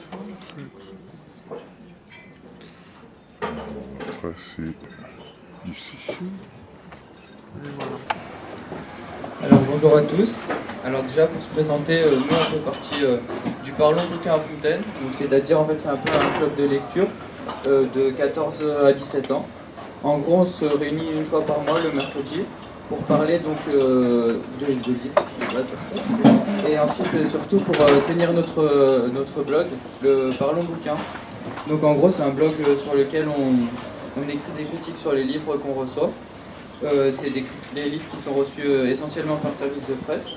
ça en fait. Tracer ici. Et voilà. Alors bonjour à tous. Alors déjà pour se présenter, nous on fait partie du Parlons Bouquin à Fontaine. Donc c'est-à-dire en fait c'est un peu un club de lecture de 14 à 17 ans. En gros on se réunit une fois par mois le mercredi pour parler donc de livres de base. Et ensuite surtout pour tenir notre blog, le Parlons Bouquin. Donc en gros c'est un blog sur lequel on écrit des critiques sur les livres qu'on reçoit. C'est des livres qui sont reçus essentiellement par service de presse.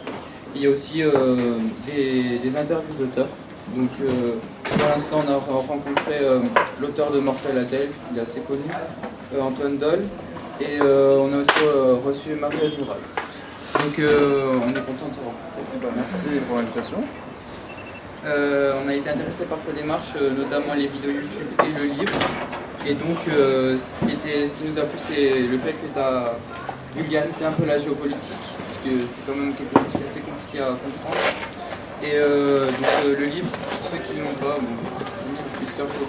Il y a aussi des interviews d'auteurs. Donc pour l'instant on a rencontré l'auteur de Mortel Adèle, il est assez connu, Antoine Doll, et on a aussi reçu Marie Mural. Donc on est content de te rencontrer. Merci pour l'invitation. On a été intéressé par ta démarche, notamment les vidéos YouTube et le livre. Et donc, ce qui nous a plu, c'est le fait que tu as vulgarisé un peu la géopolitique, parce que c'est quand même quelque chose qui est assez compliqué à comprendre. Et donc, le livre, pour ceux qui ne l'ont pas, le livre plus qu'un peu.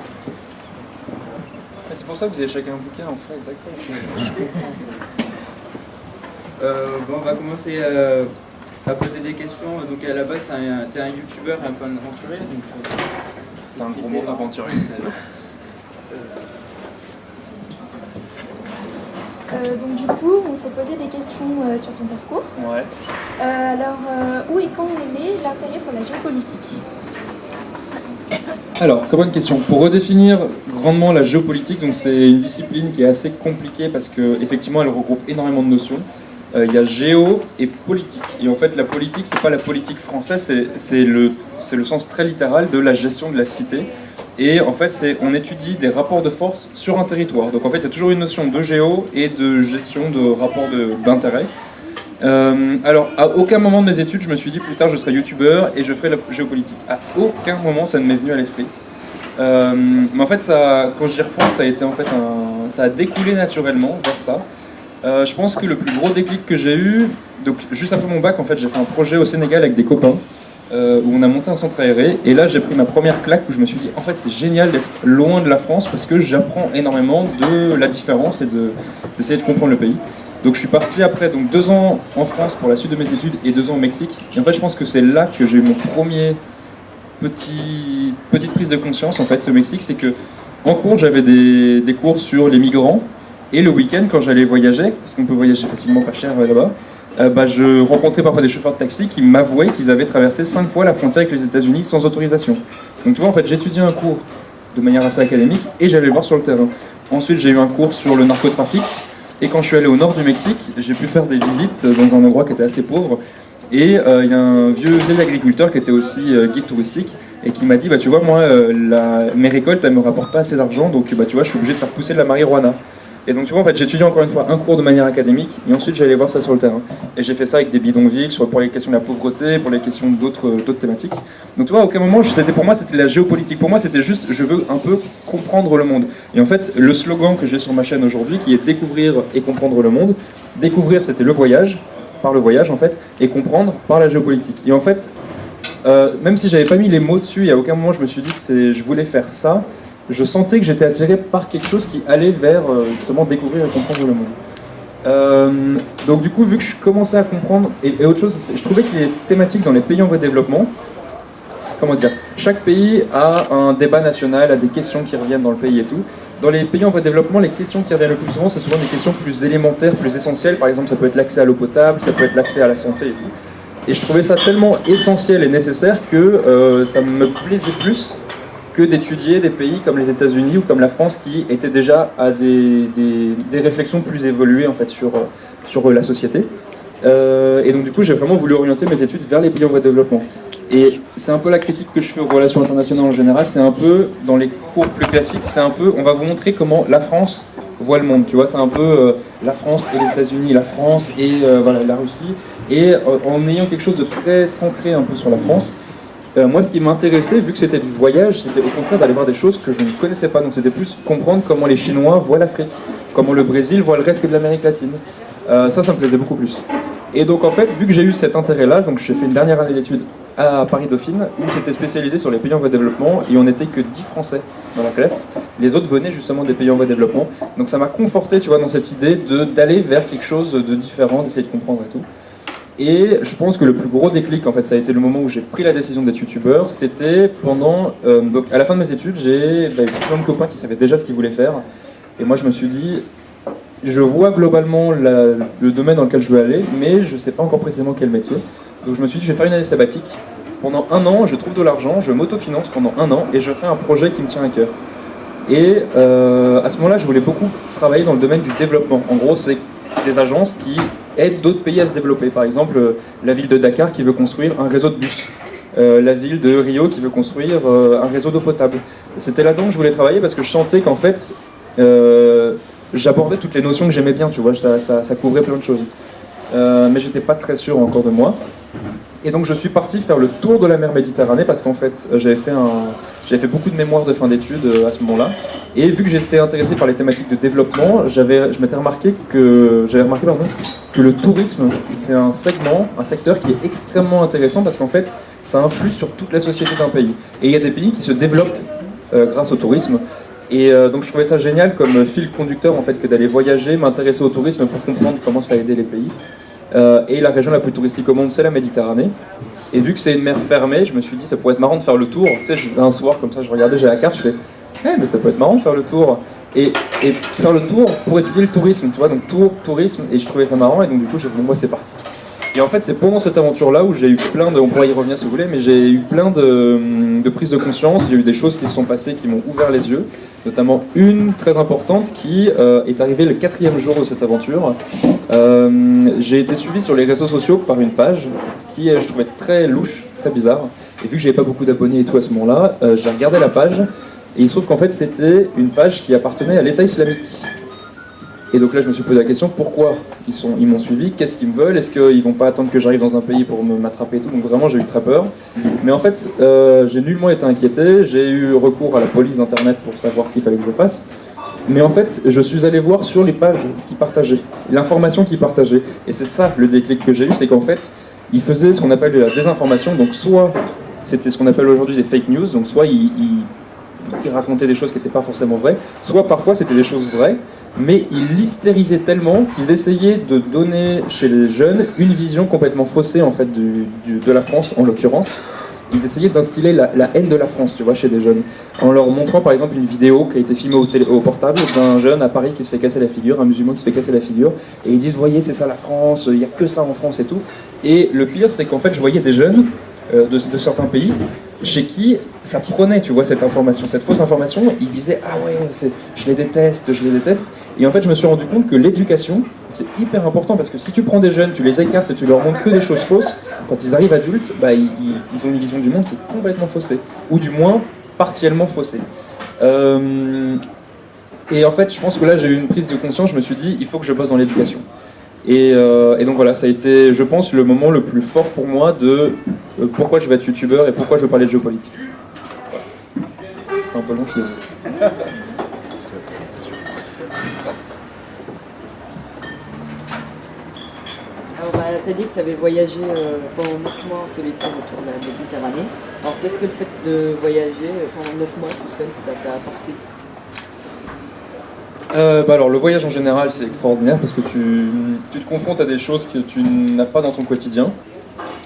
C'est pour ça que vous avez chacun un bouquin en fait, d'accord. Je comprends. Bon, on va commencer à poser des questions. Donc, à la base, tu es un youtubeur un peu aventurier. C'est un gros mot, aventurier. Donc du coup, on s'est posé des questions sur ton parcours. Ouais. Où et quand est né l'intérêt pour la géopolitique? Alors, très bonne question. Pour redéfinir grandement la géopolitique, donc c'est une discipline qui est assez compliquée parce qu'effectivement elle regroupe énormément de notions. Il y a géo et politique. Et en fait, la politique, c'est pas la politique française, c'est le sens très littéral de la gestion de la cité. Et en fait, on étudie des rapports de force sur un territoire. Donc en fait, il y a toujours une notion de géo et de gestion de rapports d'intérêt. Alors, à aucun moment de mes études, je me suis dit plus tard je serai youtubeur et je ferai la géopolitique. À aucun moment, ça ne m'est venu à l'esprit. Mais en fait, quand j'y repense, ça a été en fait ça a découlé naturellement vers ça. Je pense que le plus gros déclic que j'ai eu, donc juste après mon bac, en fait, j'ai fait un projet au Sénégal avec des copains. Où on a monté un centre aéré, et là j'ai pris ma première claque où je me suis dit en fait c'est génial d'être loin de la France parce que j'apprends énormément de la différence et d'essayer de comprendre le pays. Donc je suis parti après 2 ans en France pour la suite de mes études et 2 ans au Mexique, et en fait je pense que c'est là que j'ai eu mon premier petite prise de conscience en fait, ce Mexique, c'est que en cours j'avais des cours sur les migrants, et le week-end quand j'allais voyager, parce qu'on peut voyager facilement pas cher là-bas, je rencontrais parfois des chauffeurs de taxi qui m'avouaient qu'ils avaient traversé 5 fois la frontière avec les États-Unis sans autorisation. Donc tu vois, en fait, j'étudiais un cours de manière assez académique et j'allais le voir sur le terrain. Ensuite, j'ai eu un cours sur le narcotrafic, et quand je suis allé au nord du Mexique, j'ai pu faire des visites dans un endroit qui était assez pauvre. Et il y a un vieil agriculteur qui était aussi guide touristique et qui m'a dit tu vois, moi, mes récoltes, elles me rapportent pas assez d'argent, donc tu vois, je suis obligé de faire pousser de la marijuana. Et donc tu vois, en fait, j'étudiais encore une fois un cours de manière académique, et ensuite j'allais voir ça sur le terrain. Et j'ai fait ça avec des bidonvilles, pour les questions de la pauvreté, pour les questions d'autres thématiques. Donc tu vois, à aucun moment, pour moi, c'était de la géopolitique. Pour moi, c'était juste, je veux un peu comprendre le monde. Et en fait, le slogan que j'ai sur ma chaîne aujourd'hui, qui est découvrir et comprendre le monde, découvrir, c'était le voyage, par le voyage en fait, et comprendre par la géopolitique. Et en fait, même si j'avais pas mis les mots dessus, et à aucun moment je me suis dit que je voulais faire ça, je sentais que j'étais attiré par quelque chose qui allait vers justement découvrir et comprendre le monde. Donc du coup, vu que je commençais à comprendre, et autre chose, je trouvais que les thématiques dans les pays en voie de développement, chaque pays a un débat national, a des questions qui reviennent dans le pays et tout. Dans les pays en voie de développement, les questions qui reviennent le plus souvent, c'est souvent des questions plus élémentaires, plus essentielles. Par exemple, ça peut être l'accès à l'eau potable, ça peut être l'accès à la santé et tout. Et je trouvais ça tellement essentiel et nécessaire que ça me plaisait plus que d'étudier des pays comme les États-Unis ou comme la France qui étaient déjà à des réflexions plus évoluées en fait sur la société. Et donc du coup j'ai vraiment voulu orienter mes études vers les pays en voie de développement. Et c'est un peu la critique que je fais aux relations internationales en général, c'est un peu, dans les cours plus classiques, c'est un peu, on va vous montrer comment la France voit le monde, tu vois, c'est un peu la France et les États-Unis, la France et la Russie, et en ayant quelque chose de très centré un peu sur la France. Moi, ce qui m'intéressait, vu que c'était du voyage, c'était au contraire d'aller voir des choses que je ne connaissais pas. Donc c'était plus comprendre comment les Chinois voient l'Afrique, comment le Brésil voit le reste de l'Amérique latine. Ça me plaisait beaucoup plus. Et donc en fait, vu que j'ai eu cet intérêt-là, donc j'ai fait une dernière année d'études à Paris-Dauphine, où j'étais spécialisé sur les pays en voie de développement, et on n'était que 10 Français dans la classe. Les autres venaient justement des pays en voie de développement. Donc ça m'a conforté, tu vois, dans cette idée d'aller vers quelque chose de différent, d'essayer de comprendre et tout. Et je pense que le plus gros déclic, en fait, ça a été le moment où j'ai pris la décision d'être youtubeur. C'était pendant... donc à la fin de mes études, j'ai eu plein de copains qui savaient déjà ce qu'ils voulaient faire. Et moi, je me suis dit, je vois globalement le domaine dans lequel je veux aller, mais je ne sais pas encore précisément quel métier. Donc je me suis dit, je vais faire une année sabbatique. Pendant 1 an, je trouve de l'argent, je m'autofinance pendant 1 an, et je fais un projet qui me tient à cœur. Et à ce moment-là, je voulais beaucoup travailler dans le domaine du développement. En gros, c'est des agences qui aident d'autres pays à se développer. Par exemple, la ville de Dakar qui veut construire un réseau de bus. La ville de Rio qui veut construire un réseau d'eau potable. C'était là-dedans que je voulais travailler parce que je sentais qu'en fait, j'abordais toutes les notions que j'aimais bien, tu vois, ça couvrait plein de choses. Mais j'étais pas très sûr encore de moi. Et donc je suis parti faire le tour de la mer Méditerranée parce qu'en fait j'avais fait beaucoup de mémoires de fin d'études à ce moment-là. Et vu que j'étais intéressé par les thématiques de développement, je m'étais remarqué que le tourisme c'est un secteur qui est extrêmement intéressant parce qu'en fait ça influe sur toute la société d'un pays. Et il y a des pays qui se développent grâce au tourisme. Et donc je trouvais ça génial comme fil conducteur en fait que d'aller voyager, m'intéresser au tourisme pour comprendre comment ça a aidé les pays. Et la région la plus touristique au monde, c'est la Méditerranée. Et vu que c'est une mer fermée, je me suis dit ça pourrait être marrant de faire le tour. Tu sais, un soir comme ça, je regardais, j'ai la carte, je fais mais ça peut être marrant de faire le tour. Et faire le tour pour étudier le tourisme, tu vois, donc tourisme, et je trouvais ça marrant, et donc du coup, j'ai dit, moi c'est parti. Et en fait, c'est pendant cette aventure-là où j'ai eu plein de, on pourrait y revenir si vous voulez, mais j'ai eu plein de prises de conscience, il y a eu des choses qui se sont passées qui m'ont ouvert les yeux, notamment une très importante qui est arrivée le 4e jour de cette aventure. J'ai été suivi sur les réseaux sociaux par une page qui je trouvais très louche, très bizarre, et vu que j'avais pas beaucoup d'abonnés et tout à ce moment-là, j'ai regardé la page, et il se trouve qu'en fait c'était une page qui appartenait à l'État islamique. Et donc là je me suis posé la question, pourquoi ils m'ont suivi, qu'est-ce qu'ils me veulent, est-ce qu'ils vont pas attendre que j'arrive dans un pays pour m'attraper et tout, donc vraiment j'ai eu très peur. Mais en fait j'ai nullement été inquiété, j'ai eu recours à la police d'internet pour savoir ce qu'il fallait que je fasse. Mais en fait je suis allé voir sur les pages ce qu'ils partageaient, l'information qu'ils partageaient. Et c'est ça le déclic que j'ai eu, c'est qu'en fait ils faisaient ce qu'on appelle de la désinformation, donc soit c'était ce qu'on appelle aujourd'hui des fake news, donc soit ils racontaient des choses qui n'étaient pas forcément vraies, soit parfois c'était des choses vraies, mais ils l'hystérisaient tellement qu'ils essayaient de donner chez les jeunes une vision complètement faussée en fait de la France en l'occurrence. Ils essayaient d'instiller la haine de la France, tu vois, chez des jeunes, en leur montrant par exemple une vidéo qui a été filmée au portable d'un jeune à Paris qui se fait casser la figure, un musulman qui se fait casser la figure, et ils disent voyez c'est ça la France, il n'y a que ça en France et tout. Et le pire c'est qu'en fait je voyais des jeunes de certains pays chez qui ça prenait, tu vois, cette information, cette fausse information, ils disaient ah ouais, je les déteste, et en fait je me suis rendu compte que l'éducation c'est hyper important parce que si tu prends des jeunes, tu les écartes et tu leur montres que des choses fausses, quand ils arrivent adultes, bah, ils ont une vision du monde qui est complètement faussée, ou du moins partiellement faussée. Et en fait je pense que là j'ai eu une prise de conscience, je me suis dit il faut que je bosse dans l'éducation. Et donc voilà, ça a été, je pense, le moment le plus fort pour moi de pourquoi je vais être youtubeur et pourquoi je veux parler de géopolitique. Voilà. C'est un peu long, je suis désolé. Alors, tu as dit que tu avais voyagé pendant 9 mois en solitaire autour de la Méditerranée. Alors, qu'est-ce que le fait de voyager pendant 9 mois tout seul, ça t'a apporté ? Alors le voyage en général c'est extraordinaire parce que tu te confrontes à des choses que tu n'as pas dans ton quotidien.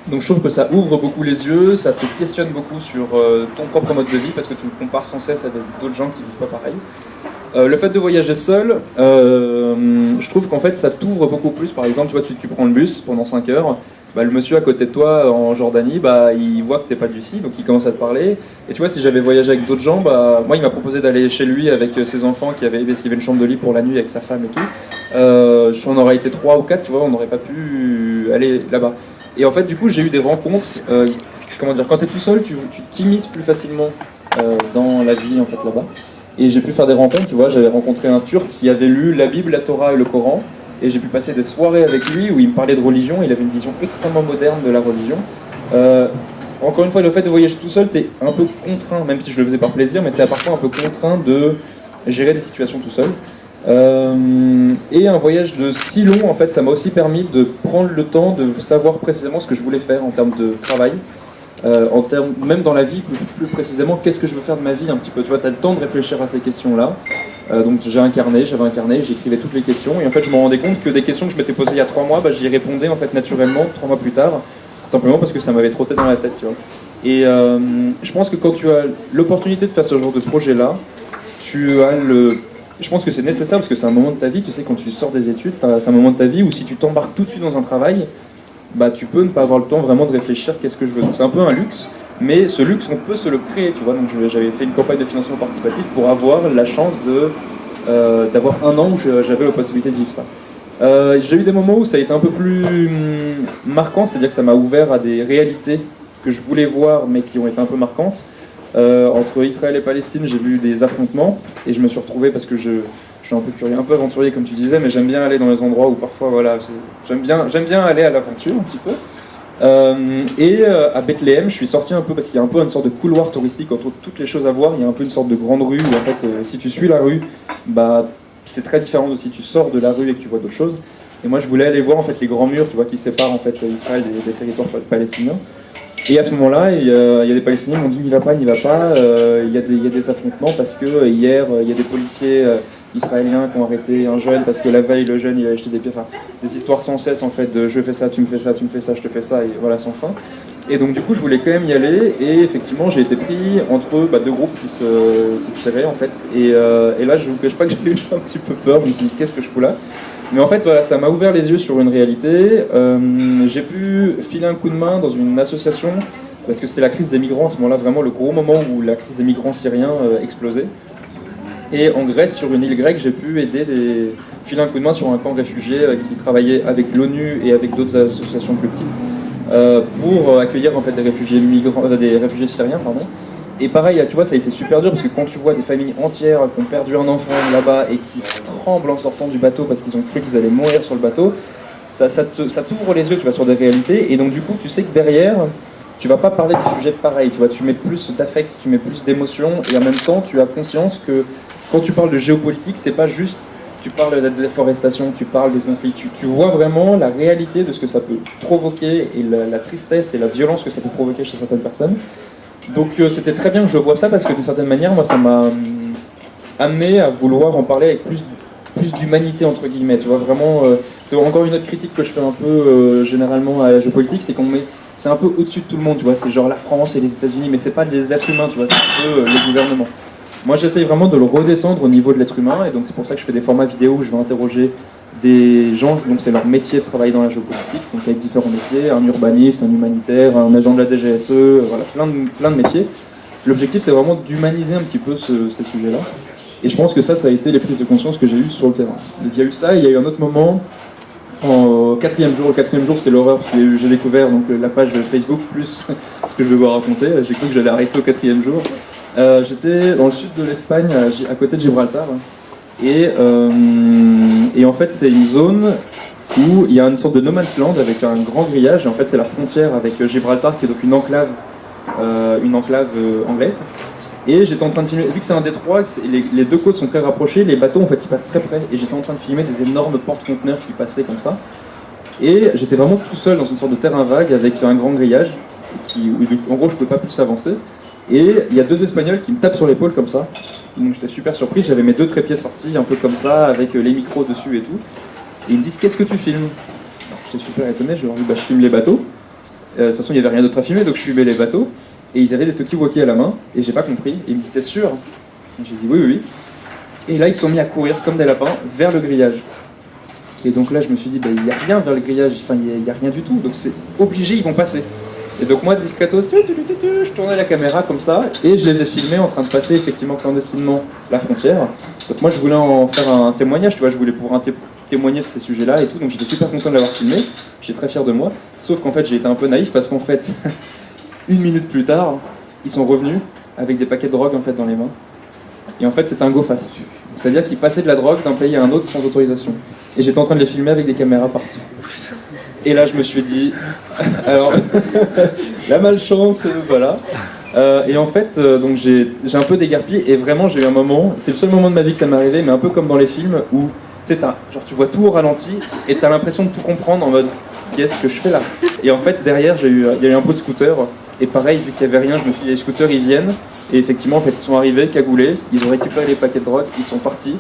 Donc je trouve que ça ouvre beaucoup les yeux, ça te questionne beaucoup sur ton propre mode de vie parce que tu le compares sans cesse avec d'autres gens qui vivent pas pareil. Le fait de voyager seul, je trouve qu'en fait ça t'ouvre beaucoup plus. Par exemple, tu vois, tu prends le bus pendant 5 heures, bah, le monsieur à côté de toi en Jordanie, bah, il voit que t'es pas d'ici, donc il commence à te parler. Et tu vois, si j'avais voyagé avec d'autres gens, bah, moi il m'a proposé d'aller chez lui avec ses enfants parce qu'il y avait une chambre de lit pour la nuit avec sa femme et tout. On aurait été 3 ou 4, tu vois, on n'aurait pas pu aller là-bas. Et en fait, du coup, j'ai eu des rencontres. Quand t'es tout seul, tu t'immisces plus facilement dans la vie en fait là-bas. Et j'ai pu faire des rencontres, tu vois, j'avais rencontré un Turc qui avait lu la Bible, la Torah et le Coran, et j'ai pu passer des soirées avec lui où il me parlait de religion, il avait une vision extrêmement moderne de la religion. Encore une fois, le fait de voyager tout seul, t'es un peu contraint, même si je le faisais par plaisir, mais t'es parfois un peu contraint de gérer des situations tout seul. Et un voyage de si long, en fait, ça m'a aussi permis de prendre le temps de savoir précisément ce que je voulais faire en termes de travail. en termes, même dans la vie, plus précisément, qu'est-ce que je veux faire de ma vie un petit peu. Tu vois, tu as le temps de réfléchir à ces questions-là. Donc j'avais un carnet, j'écrivais toutes les questions, et en fait je me rendais compte que des questions que je m'étais posées il y a 3 mois, j'y répondais en fait naturellement 3 mois plus tard, simplement parce que ça m'avait trotté dans la tête, tu vois. Et je pense que quand tu as l'opportunité de faire ce genre de projet-là, je pense que c'est nécessaire parce que c'est un moment de ta vie, tu sais, quand tu sors des études, c'est un moment de ta vie où si tu t'embarques tout de suite dans un travail, tu peux ne pas avoir le temps vraiment de réfléchir qu'est-ce que je veux. Donc c'est un peu un luxe, mais ce luxe on peut se le créer, tu vois. Donc j'avais fait une campagne de financement participatif pour avoir la chance d'avoir un an où j'avais la possibilité de vivre ça. J'ai eu des moments où ça a été un peu plus marquant, c'est-à-dire que ça m'a ouvert à des réalités que je voulais voir mais qui ont été un peu marquantes. Entre Israël et Palestine, j'ai vu des affrontements et je me suis retrouvé parce que je suis un peu curieux, un peu aventurier comme tu disais, mais j'aime bien aller dans les endroits où parfois, voilà, j'aime bien aller à l'aventure un petit peu. À Bethléem, je suis sorti un peu parce qu'il y a un peu une sorte de couloir touristique entre toutes les choses à voir. Il y a un peu une sorte de grande rue où en fait, si tu suis la rue, c'est très différent de si tu sors de la rue et que tu vois d'autres choses. Et moi, je voulais aller voir en fait les grands murs, tu vois, qui séparent en fait Israël des territoires palestiniens. Et à ce moment-là, il y a des Palestiniens qui m'ont dit n'y va pas, il y a des affrontements parce que hier, il y a des policiers israéliens qui ont arrêté un jeune parce que la veille, le jeune, il a acheté des pieds. Enfin, des histoires sans cesse en fait de je fais ça, tu me fais ça, tu me fais ça, je te fais ça, et voilà, sans fin. Et donc du coup, je voulais quand même y aller, et effectivement, j'ai été pris entre deux groupes qui tiraient en fait. Et là, je vous cache pas que j'ai eu un petit peu peur, je me suis dit qu'est-ce que je fous là ? Mais en fait, voilà, ça m'a ouvert les yeux sur une réalité. J'ai pu filer un coup de main dans une association, parce que c'était la crise des migrants, à ce moment-là, vraiment le gros moment où la crise des migrants syriens explosait. Et en Grèce, sur une île grecque, j'ai pu filer un coup de main sur un camp de réfugiés qui travaillait avec l'ONU et avec d'autres associations plus petites pour accueillir en fait des réfugiés syriens, pardon. Et pareil, tu vois, ça a été super dur parce que quand tu vois des familles entières qui ont perdu un enfant là-bas et qui tremblent en sortant du bateau parce qu'ils ont cru qu'ils allaient mourir sur le bateau, ça t'ouvre les yeux, tu vois, sur des réalités. Et donc du coup, tu sais que derrière, tu vas pas parler du sujet pareil, tu vois, tu mets plus d'affect, tu mets plus d'émotion, et en même temps, tu as conscience que quand tu parles de géopolitique, c'est pas juste, tu parles de déforestation, tu parles des conflits, tu vois vraiment la réalité de ce que ça peut provoquer et la tristesse et la violence que ça peut provoquer chez certaines personnes. Donc c'était très bien que je vois ça parce que d'une certaine manière, moi, ça m'a amené à vouloir en parler avec plus d'humanité entre guillemets. Tu vois, vraiment, c'est encore une autre critique que je fais un peu généralement à la géopolitique, c'est un peu au-dessus de tout le monde. Tu vois, c'est genre la France et les États-Unis, mais c'est pas des êtres humains. Tu vois, c'est un peu les gouvernements. Moi, j'essaye vraiment de le redescendre au niveau de l'être humain, et donc c'est pour ça que je fais des formats vidéo où je vais interroger des gens, donc c'est leur métier de travailler dans la géopolitique, donc avec différents métiers, un urbaniste, un humanitaire, un agent de la DGSE, voilà, plein de métiers. L'objectif, c'est vraiment d'humaniser un petit peu ces sujets-là. Et je pense que ça a été les prises de conscience que j'ai eues sur le terrain. Donc, il y a eu ça, il y a eu un autre moment, au quatrième jour, c'est l'horreur, parce que j'ai découvert donc, la page Facebook, plus ce que je vais vous raconter. J'ai cru que j'allais arrêter au 4e jour. J'étais dans le sud de l'Espagne, à côté de Gibraltar. Et en fait, c'est une zone où il y a une sorte de no man's land avec un grand grillage. Et en fait, c'est la frontière avec Gibraltar, qui est donc une enclave anglaise. Et j'étais en train de filmer, vu que c'est un détroit, que les deux côtes sont très rapprochées, les bateaux en fait ils passent très près. Et j'étais en train de filmer des énormes porte-conteneurs qui passaient comme ça. Et j'étais vraiment tout seul dans une sorte de terrain vague avec un grand grillage, où en gros je ne pouvais pas plus avancer. Et il y a 2 Espagnols qui me tapent sur l'épaule comme ça. Donc j'étais super surpris, j'avais mes 2 trépieds sortis un peu comme ça, avec les micros dessus et tout. Et ils me disent qu'est-ce que tu filmes ? Alors j'étais super étonné, je leur dis je filme les bateaux. De toute façon il n'y avait rien d'autre à filmer, donc je filmais les bateaux. Et ils avaient des talkie-walkie à la main, et j'ai pas compris. Et ils me disaient t'es sûr ? J'ai dit oui. Et là ils se sont mis à courir comme des lapins vers le grillage. Et donc là je me suis dit il n'y a rien vers le grillage, enfin il n'y a rien du tout, donc c'est obligé, ils vont passer. Et donc moi, discretos, je tournais la caméra comme ça, et je les ai filmés en train de passer effectivement clandestinement la frontière. Donc moi je voulais en faire un témoignage, tu vois, je voulais pouvoir témoigner de ces sujets-là et tout, donc j'étais super content de l'avoir filmé, j'étais très fier de moi, sauf qu'en fait j'ai été un peu naïf parce qu'en fait, 1 minute plus tard, ils sont revenus avec des paquets de drogue en fait dans les mains. Et en fait c'était un go fast, c'est-à-dire qu'ils passaient de la drogue d'un pays à un autre sans autorisation. Et j'étais en train de les filmer avec des caméras partout. Et là, je me suis dit, alors, la malchance, voilà. Et en fait, donc j'ai un peu déguerpillé, et vraiment, j'ai eu un moment, c'est le seul moment de ma vie que ça m'est arrivé, mais un peu comme dans les films, où genre, tu vois tout au ralenti, et tu as l'impression de tout comprendre en mode, qu'est-ce que je fais là ? Et en fait, derrière, il y a eu un peu de scooter, Et pareil, vu qu'il n'y avait rien, je me suis dit les scooters ils viennent. Et effectivement, en fait, ils sont arrivés, cagoulés, ils ont récupéré les paquets de drogue, ils sont partis.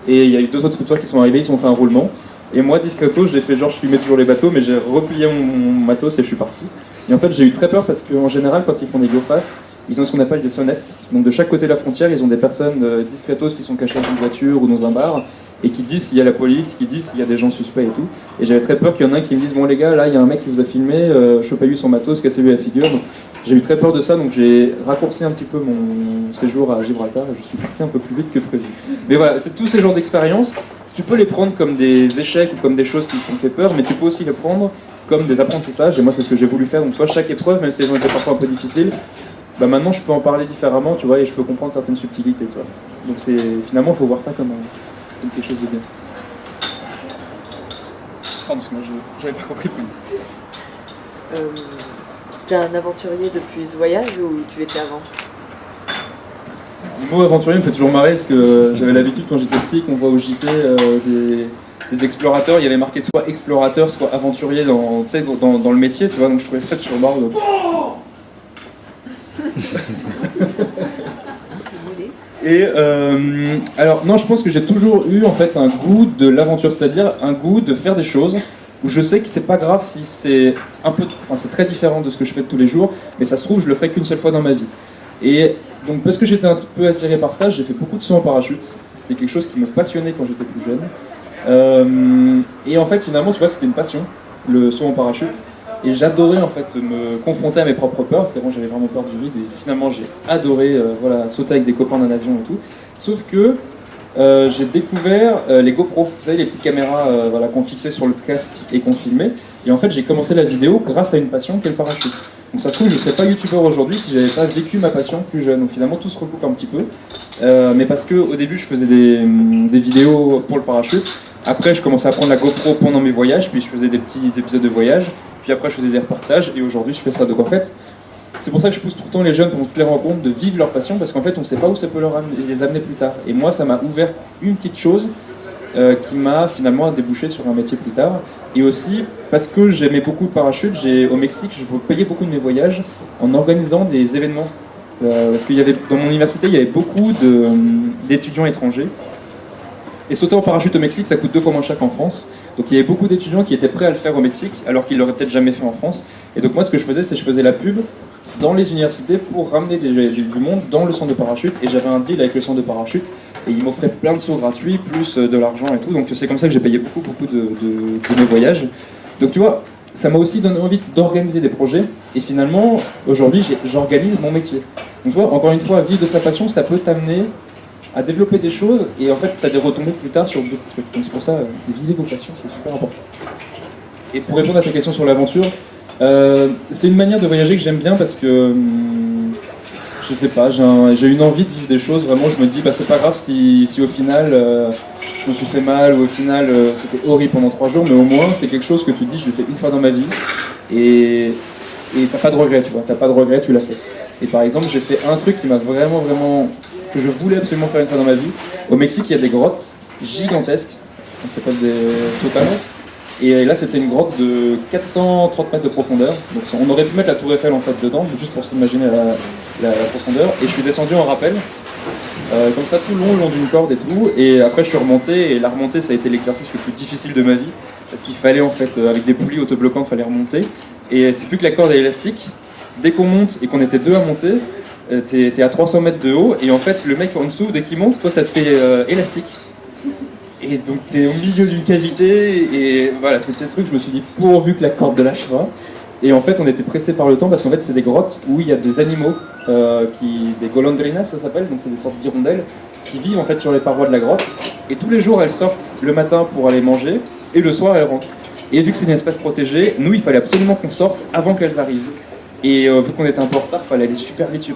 Et il y a eu 2 autres scooters qui sont arrivés, ils ont fait un roulement. Et moi, discretos, j'ai fait genre je filmais toujours les bateaux, mais j'ai replié mon matos et je suis parti. Et en fait, j'ai eu très peur parce qu'en général, quand ils font des go fast, ils ont ce qu'on appelle des sonnettes. Donc de chaque côté de la frontière, ils ont des personnes discretos qui sont cachées dans une voiture ou dans un bar et qui disent s'il y a la police, qui disent s'il y a des gens suspects et tout. Et j'avais très peur qu'il y en ait un qui me dise bon les gars, là il y a un mec qui vous a filmé, chopez-lui son matos, cassez-lui la figure. Donc, j'ai eu très peur de ça, donc j'ai raccourci un petit peu mon séjour à Gibraltar et je suis parti un peu plus vite que prévu. Mais voilà, c'est tous ces genres d'expériences. Tu peux les prendre comme des échecs ou comme des choses qui t'ont fait peur, mais tu peux aussi les prendre comme des apprentissages. Et moi, c'est ce que j'ai voulu faire. Donc, toi, chaque épreuve, même si elles ont été parfois un peu difficiles, bah maintenant, je peux en parler différemment, tu vois, et je peux comprendre certaines subtilités, tu vois. Donc, finalement, il faut voir ça comme quelque chose de bien. Pardon, parce que moi, j'avais pas compris. T'es un aventurier depuis ce voyage ou tu l'étais avant? Le mot aventurier me fait toujours marrer parce que j'avais l'habitude quand j'étais petit qu'on voit au JT des explorateurs, il y avait marqué soit explorateur, soit aventurier dans le métier, tu vois, donc je trouvais ça toujours marrant. Et alors non, je pense que j'ai toujours eu en fait un goût de l'aventure, c'est-à-dire un goût de faire des choses où je sais que c'est pas grave si c'est c'est très différent de ce que je fais de tous les jours, mais ça se trouve je le ferai qu'une seule fois dans ma vie. Et donc parce que j'étais un peu attiré par ça, j'ai fait beaucoup de sauts en parachute. C'était quelque chose qui me passionnait quand j'étais plus jeune. Et en fait finalement tu vois c'était une passion, le saut en parachute. Et j'adorais en fait me confronter à mes propres peurs, parce qu'avant j'avais vraiment peur du vide, et finalement j'ai adoré sauter avec des copains d'un avion et tout. Sauf que j'ai découvert les GoPro, vous savez les petites caméras qu'on fixait sur le casque et qu'on filmait. Et en fait j'ai commencé la vidéo grâce à une passion qui est le parachute. Donc ça se trouve je ne serais pas youtubeur aujourd'hui si j'avais pas vécu ma passion plus jeune. Donc finalement tout se recoupe un petit peu. Mais parce qu'au début je faisais des vidéos pour le parachute. Après je commençais à prendre la GoPro pendant mes voyages, puis je faisais des petits épisodes de voyage. Puis après je faisais des reportages et aujourd'hui je fais ça. Donc en fait, c'est pour ça que je pousse tout le temps les jeunes pendant toutes les rencontres de vivre leur passion parce qu'en fait on ne sait pas où ça peut les amener plus tard. Et moi ça m'a ouvert une petite chose qui m'a finalement débouché sur un métier plus tard. Et aussi parce que j'aimais beaucoup le parachute, au Mexique je payais beaucoup de mes voyages en organisant des événements. Parce qu'il y avait, dans mon université il y avait beaucoup d'étudiants étrangers. Et sauter en parachute au Mexique ça coûte 2 fois moins cher qu'en France. Donc il y avait beaucoup d'étudiants qui étaient prêts à le faire au Mexique, alors qu'ils l'auraient peut-être jamais fait en France. Et donc moi ce que je faisais, c'est que je faisais la pub dans les universités pour ramener du monde dans le centre de parachute. Et j'avais un deal avec le centre de parachute, et ils m'offraient plein de sauts gratuits, plus de l'argent et tout. Donc c'est comme ça que j'ai payé beaucoup de mes voyages. Donc tu vois, ça m'a aussi donné envie d'organiser des projets. Et finalement, aujourd'hui, j'organise mon métier. Donc tu vois, encore une fois, vivre de sa passion, ça peut t'amener à développer des choses, et en fait, tu as des retombées plus tard sur d'autres trucs. Donc c'est pour ça, vivre vos passions, c'est super important. Et pour répondre à ta question sur l'aventure, c'est une manière de voyager que j'aime bien parce que, je sais pas, j'ai une envie de vivre des choses. Vraiment, je me dis, c'est pas grave si au final, je me suis fait mal, ou au final, c'était horrible pendant 3 jours, mais au moins, c'est quelque chose que tu dis, je l'ai fait une fois dans ma vie, et t'as pas de regret, tu vois, t'as pas de regret, tu l'as fait. Et par exemple, j'ai fait un truc qui m'a vraiment que je voulais absolument faire une fois dans ma vie. Au Mexique, il y a des grottes gigantesques, ça s'appelle des sótanos. Et là, c'était une grotte de 430 mètres de profondeur. Donc on aurait pu mettre la tour Eiffel en fait dedans, juste pour s'imaginer la profondeur. Et je suis descendu en rappel, comme ça tout le long d'une corde et tout. Et après, je suis remonté. Et la remontée, ça a été l'exercice le plus difficile de ma vie, parce qu'il fallait en fait, avec des poulies autobloquantes, il fallait remonter. Et c'est plus que la corde est élastique. Dès qu'on monte et qu'on était 2 à monter, t'es à 300 mètres de haut, et en fait le mec en dessous, dès qu'il monte, toi ça te fait élastique. Et donc t'es au milieu d'une cavité, et voilà, c'était le truc, je me suis dit pourvu que la corde lâche pas. Et en fait on était pressé par le temps parce qu'en fait c'est des grottes où il y a des animaux, des golondrinas ça s'appelle, donc c'est des sortes d'hirondelles qui vivent en fait sur les parois de la grotte. Et tous les jours elles sortent le matin pour aller manger, et le soir elles rentrent. Et vu que c'est une espèce protégée, nous il fallait absolument qu'on sorte avant qu'elles arrivent. Et vu qu'on était un peu en retard, il fallait aller super vite.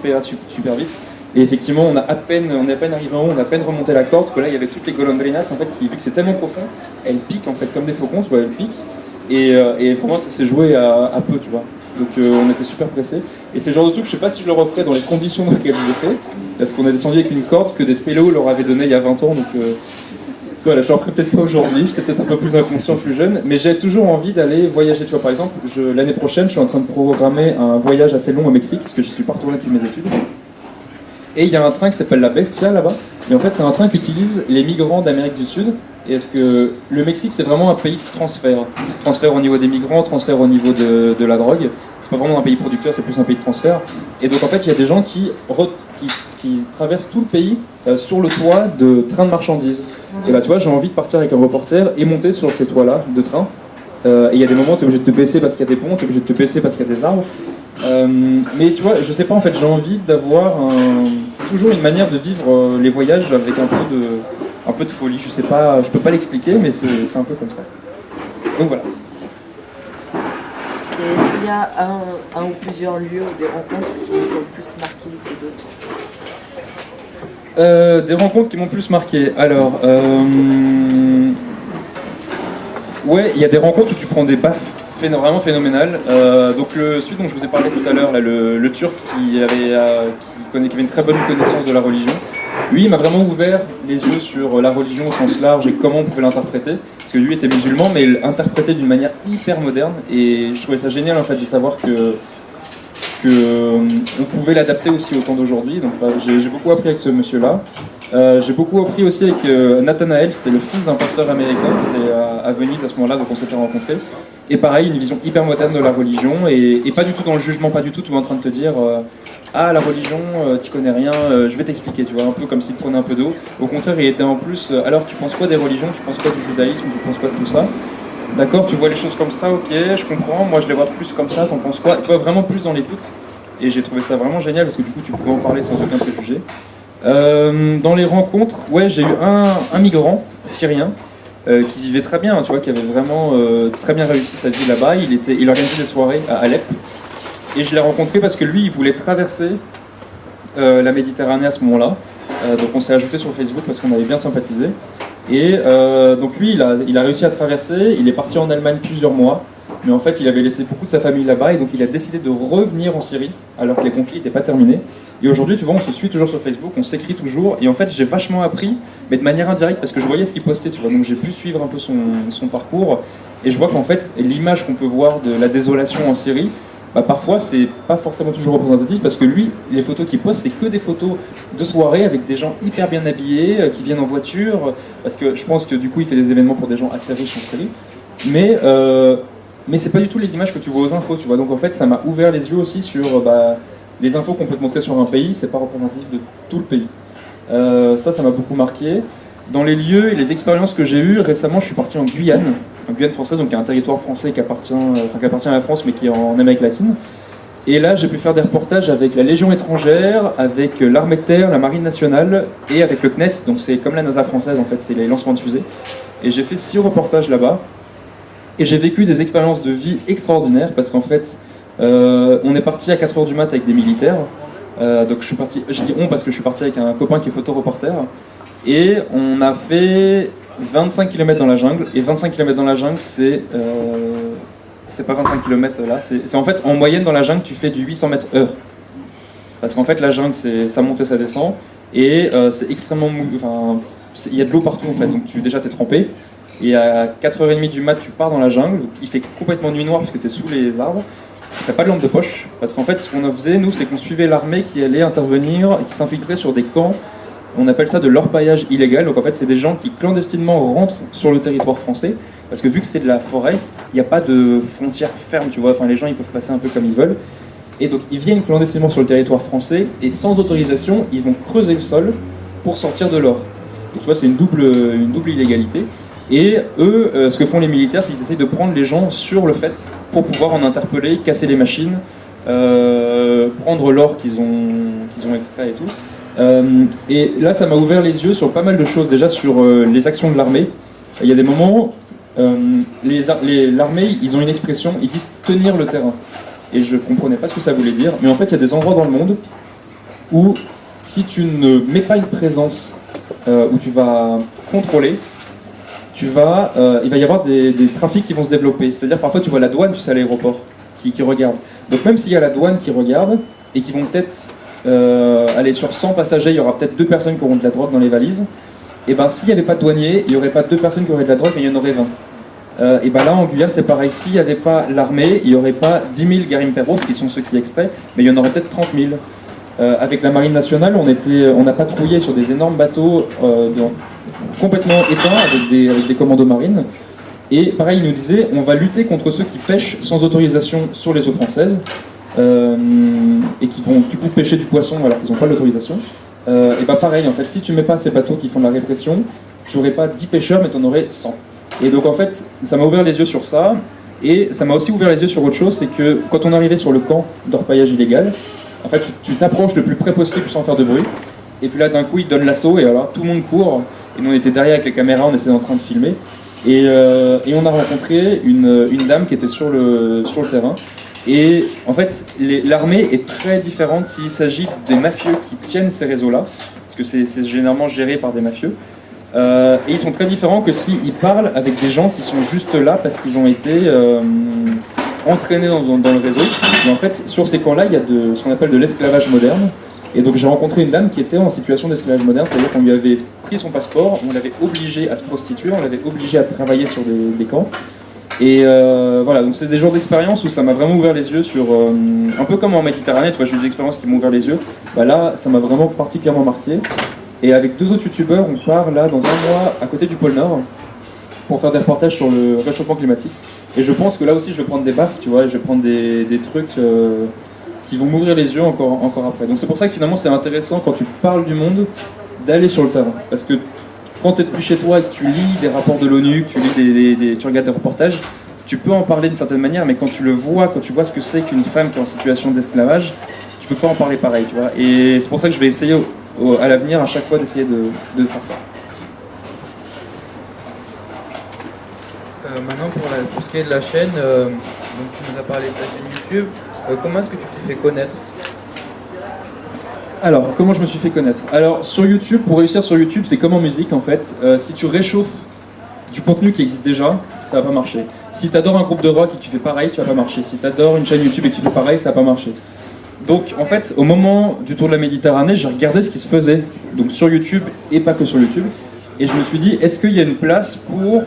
Et effectivement, on est à peine arrivé en haut, on a à peine remonté la corde, que là, il y avait toutes les golondrinas, en fait, qui, vu que c'est tellement profond, elles piquent, en fait, comme des faucons, tu vois, elles piquent. Et vraiment, ça s'est joué à peu, tu vois. Donc, on était super pressés. Et c'est le genre de truc, je sais pas si je le referais dans les conditions dans lesquelles je l'ai fait, parce qu'on est descendu avec une corde que des spéléos leur avaient donné il y a 20 ans, donc Voilà, je n'en ferai peut-être pas aujourd'hui, j'étais peut-être un peu plus inconscient, plus jeune, mais j'ai toujours envie d'aller voyager. Tu vois, par exemple, l'année prochaine, je suis en train de programmer un voyage assez long au Mexique, parce que je suis pas retourné depuis mes études. Et il y a un train qui s'appelle la Bestia là-bas, et en fait, c'est un train qu'utilisent les migrants d'Amérique du Sud. Et est-ce que le Mexique, c'est vraiment un pays de transfert? Transfert au niveau des migrants, transfert au niveau de la drogue. C'est pas vraiment un pays producteur, c'est plus un pays de transfert. Et donc en fait, il y a des gens qui traversent tout le pays sur le toit de trains de marchandises. Et là, tu vois, j'ai envie de partir avec un reporter et monter sur ces toits-là de train. Et il y a des moments où tu es obligé de te baisser parce qu'il y a des ponts, tu es obligé de te baisser parce qu'il y a des arbres. Mais tu vois, je sais pas, en fait, j'ai envie d'avoir toujours une manière de vivre les voyages avec un peu de folie. Je sais pas, je peux pas l'expliquer, mais c'est un peu comme ça. Donc voilà. Et est-ce qu'il y a un ou plusieurs lieux ou des rencontres qui t'ont le plus marqué que d'autres? Des rencontres qui m'ont plus marqué. Alors, ouais, il y a des rencontres où tu prends des baffes vraiment phénoménales. Donc celui dont je vous ai parlé tout à l'heure, là, le Turc qui avait une très bonne connaissance de la religion, lui, il m'a vraiment ouvert les yeux sur la religion au sens large et comment on pouvait l'interpréter. Parce que lui était musulman, mais il l'interprétait d'une manière hyper moderne. Et je trouvais ça génial en fait de savoir que on pouvait l'adapter aussi au temps d'aujourd'hui. Donc j'ai beaucoup appris avec ce monsieur-là. J'ai beaucoup appris aussi avec Nathanaël, c'est le fils d'un pasteur américain qui était à Venise à ce moment-là, donc on s'était rencontrés. Et pareil, une vision hyper moderne de la religion, et pas du tout dans le jugement, pas du tout, tu vois, en train de te dire ah, la religion, t'y connais rien, je vais t'expliquer, tu vois, un peu comme s'il prenait un peu d'eau. Au contraire, il était en plus, alors tu penses quoi des religions, tu penses quoi du judaïsme, tu penses quoi de tout ça? D'accord, tu vois les choses comme ça, ok, je comprends, moi je les vois plus comme ça, t'en penses quoi? Tu vois, vraiment plus dans l'écoute. Et j'ai trouvé ça vraiment génial parce que du coup tu pouvais en parler sans aucun préjugé. Dans les rencontres, ouais, j'ai eu un migrant syrien qui vivait très bien, tu vois, qui avait vraiment très bien réussi sa vie là-bas. Il organisait des soirées à Alep. Et je l'ai rencontré parce que lui, il voulait traverser la Méditerranée à ce moment-là. Donc on s'est ajouté sur Facebook parce qu'on avait bien sympathisé. Et donc lui, il a réussi à traverser. Il est parti en Allemagne plusieurs mois. Mais en fait, il avait laissé beaucoup de sa famille là-bas. Et donc il a décidé de revenir en Syrie alors que les conflits n'étaient pas terminés. Et aujourd'hui, tu vois, on se suit toujours sur Facebook, on s'écrit toujours. Et en fait, j'ai vachement appris, mais de manière indirecte, parce que je voyais ce qu'il postait, tu vois. Donc j'ai pu suivre un peu son parcours. Et je vois qu'en fait, l'image qu'on peut voir de la désolation en Syrie, bah, parfois, c'est pas forcément toujours représentatif, parce que lui, les photos qu'il poste, c'est que des photos de soirée avec des gens hyper bien habillés, qui viennent en voiture. Parce que je pense que du coup, il fait des événements pour des gens assez riches en Syrie. Mais c'est pas du tout les images que tu vois aux infos, tu vois. Donc en fait, ça m'a ouvert les yeux aussi sur les infos qu'on peut te montrer sur un pays, c'est pas représentatif de tout le pays. Ça m'a beaucoup marqué. Dans les lieux et les expériences que j'ai eues, récemment, je suis parti en Guyane française, donc qui est un territoire français qui appartient à la France, mais qui est en Amérique latine. Et là, j'ai pu faire des reportages avec la Légion étrangère, avec l'armée de terre, la marine nationale, et avec le CNES, donc c'est comme la NASA française, en fait, c'est les lancements de fusées. Et j'ai fait 6 reportages là-bas. Et j'ai vécu des expériences de vie extraordinaires parce qu'en fait, on est parti à 4h du mat avec des militaires. Donc je dis on parce que je suis parti avec un copain qui est photoreporter. Et on a fait 25 km dans la jungle. Et 25 km dans la jungle, c'est pas 25 km là. C'est en fait, en moyenne dans la jungle, tu fais du 800 mètres heure. Parce qu'en fait, la jungle, ça monte et ça descend. Et c'est extrêmement mou. Enfin, il y a de l'eau partout en fait. Donc déjà, t'es trempé. Et à 4h30 du mat, tu pars dans la jungle, il fait complètement nuit noire parce que tu es sous les arbres, t'as pas de lampe de poche, parce qu'en fait ce qu'on faisait nous, c'est qu'on suivait l'armée qui allait intervenir et qui s'infiltrait sur des camps, on appelle ça de l'orpaillage illégal, donc en fait c'est des gens qui clandestinement rentrent sur le territoire français, parce que vu que c'est de la forêt, il n'y a pas de frontière ferme, tu vois, enfin les gens ils peuvent passer un peu comme ils veulent, et donc ils viennent clandestinement sur le territoire français, et sans autorisation, ils vont creuser le sol pour sortir de l'or. Donc tu vois, c'est une double illégalité. Et eux, ce que font les militaires, c'est qu'ils essayent de prendre les gens sur le fait pour pouvoir en interpeller, casser les machines, prendre l'or qu'ils ont extrait et tout. Et là, ça m'a ouvert les yeux sur pas mal de choses, déjà sur les actions de l'armée. Il y a des moments, l'armée, ils ont une expression, ils disent « tenir le terrain ». Et je comprenais pas ce que ça voulait dire, mais en fait, il y a des endroits dans le monde où si tu ne mets pas une présence, où tu vas contrôler, il va y avoir des trafics qui vont se développer. C'est-à-dire parfois tu vois la douane, tu sais, à l'aéroport, qui regarde. Donc même s'il y a la douane qui regarde, et qui vont peut-être aller sur 100 passagers, il y aura peut-être 2 personnes qui auront de la drogue dans les valises, et ben s'il n'y avait pas de douanier, il n'y aurait pas 2 personnes qui auraient de la drogue, mais il y en aurait 20. Et ben là en Guyane c'est pareil, s'il n'y avait pas l'armée, il n'y aurait pas 10 000 garim-perros qui sont ceux qui extraient, mais il y en aurait peut-être 30 000. Avec la marine nationale, on a patrouillé sur des énormes bateaux complètement éteints avec des commandos marines. Et pareil, ils nous disaient, on va lutter contre ceux qui pêchent sans autorisation sur les eaux françaises et qui vont du coup pêcher du poisson alors qu'ils n'ont pas l'autorisation. Et bah pareil, en fait, si tu mets pas ces bateaux qui font de la répression, tu n'aurais pas 10 pêcheurs, mais tu en aurais 100. Et donc en fait, ça m'a ouvert les yeux sur ça, et ça m'a aussi ouvert les yeux sur autre chose, c'est que quand on arrivait sur le camp d'orpaillage illégal, en fait, tu t'approches le plus près possible sans faire de bruit, et puis là d'un coup ils te donnent l'assaut, et alors tout le monde court, et nous on était derrière avec les caméras, on était en train de filmer, et on a rencontré une dame qui était sur le terrain. Et en fait, l'armée est très différente s'il s'agit des mafieux qui tiennent ces réseaux-là, parce que c'est généralement géré par des mafieux. Et ils sont très différents que s'ils parlent avec des gens qui sont juste là parce qu'ils ont été entraînés dans le réseau. Et en fait, sur ces camps-là, il y a ce qu'on appelle de l'esclavage moderne. Et donc j'ai rencontré une dame qui était en situation d'esclavage moderne, c'est-à-dire qu'on lui avait pris son passeport, on l'avait obligé à se prostituer, on l'avait obligé à travailler sur des camps. Et voilà, donc c'est des jours d'expérience où ça m'a vraiment ouvert les yeux sur, un peu comme en Méditerranée, tu vois, j'ai eu des expériences qui m'ont ouvert les yeux. Bah là, ça m'a vraiment particulièrement marqué. Et avec 2 autres youtubeurs, on part là dans un mois à côté du pôle Nord pour faire des reportages sur le réchauffement climatique. Et je pense que là aussi je vais prendre des baffes, tu vois, je vais prendre des trucs qui vont m'ouvrir les yeux encore après. Donc c'est pour ça que finalement c'est intéressant quand tu parles du monde d'aller sur le terrain. Parce que quand tu es depuis chez toi et que tu lis des rapports de l'ONU, que tu lis tu regardes des reportages, tu peux en parler d'une certaine manière, mais quand tu le vois, quand tu vois ce que c'est qu'une femme qui est en situation d'esclavage, tu peux pas en parler pareil, tu vois. Et c'est pour ça que je vais essayer à l'avenir, à chaque fois, d'essayer de faire ça. Maintenant, pour tout ce qui est de la chaîne, donc tu nous as parlé de ta chaîne YouTube. Comment est-ce que tu t'es fait connaître? Alors, comment je me suis fait connaître? Alors, sur YouTube, pour réussir sur YouTube, c'est comme en musique en fait. Si tu réchauffes du contenu qui existe déjà, ça va pas marcher. Si tu adores un groupe de rock et que tu fais pareil, tu vas pas marcher. Si tu adores une chaîne YouTube et que tu fais pareil, ça va pas marcher. Donc, en fait, au moment du Tour de la Méditerranée, j'ai regardé ce qui se faisait, donc sur YouTube et pas que sur YouTube, et je me suis dit, est-ce qu'il y a une place pour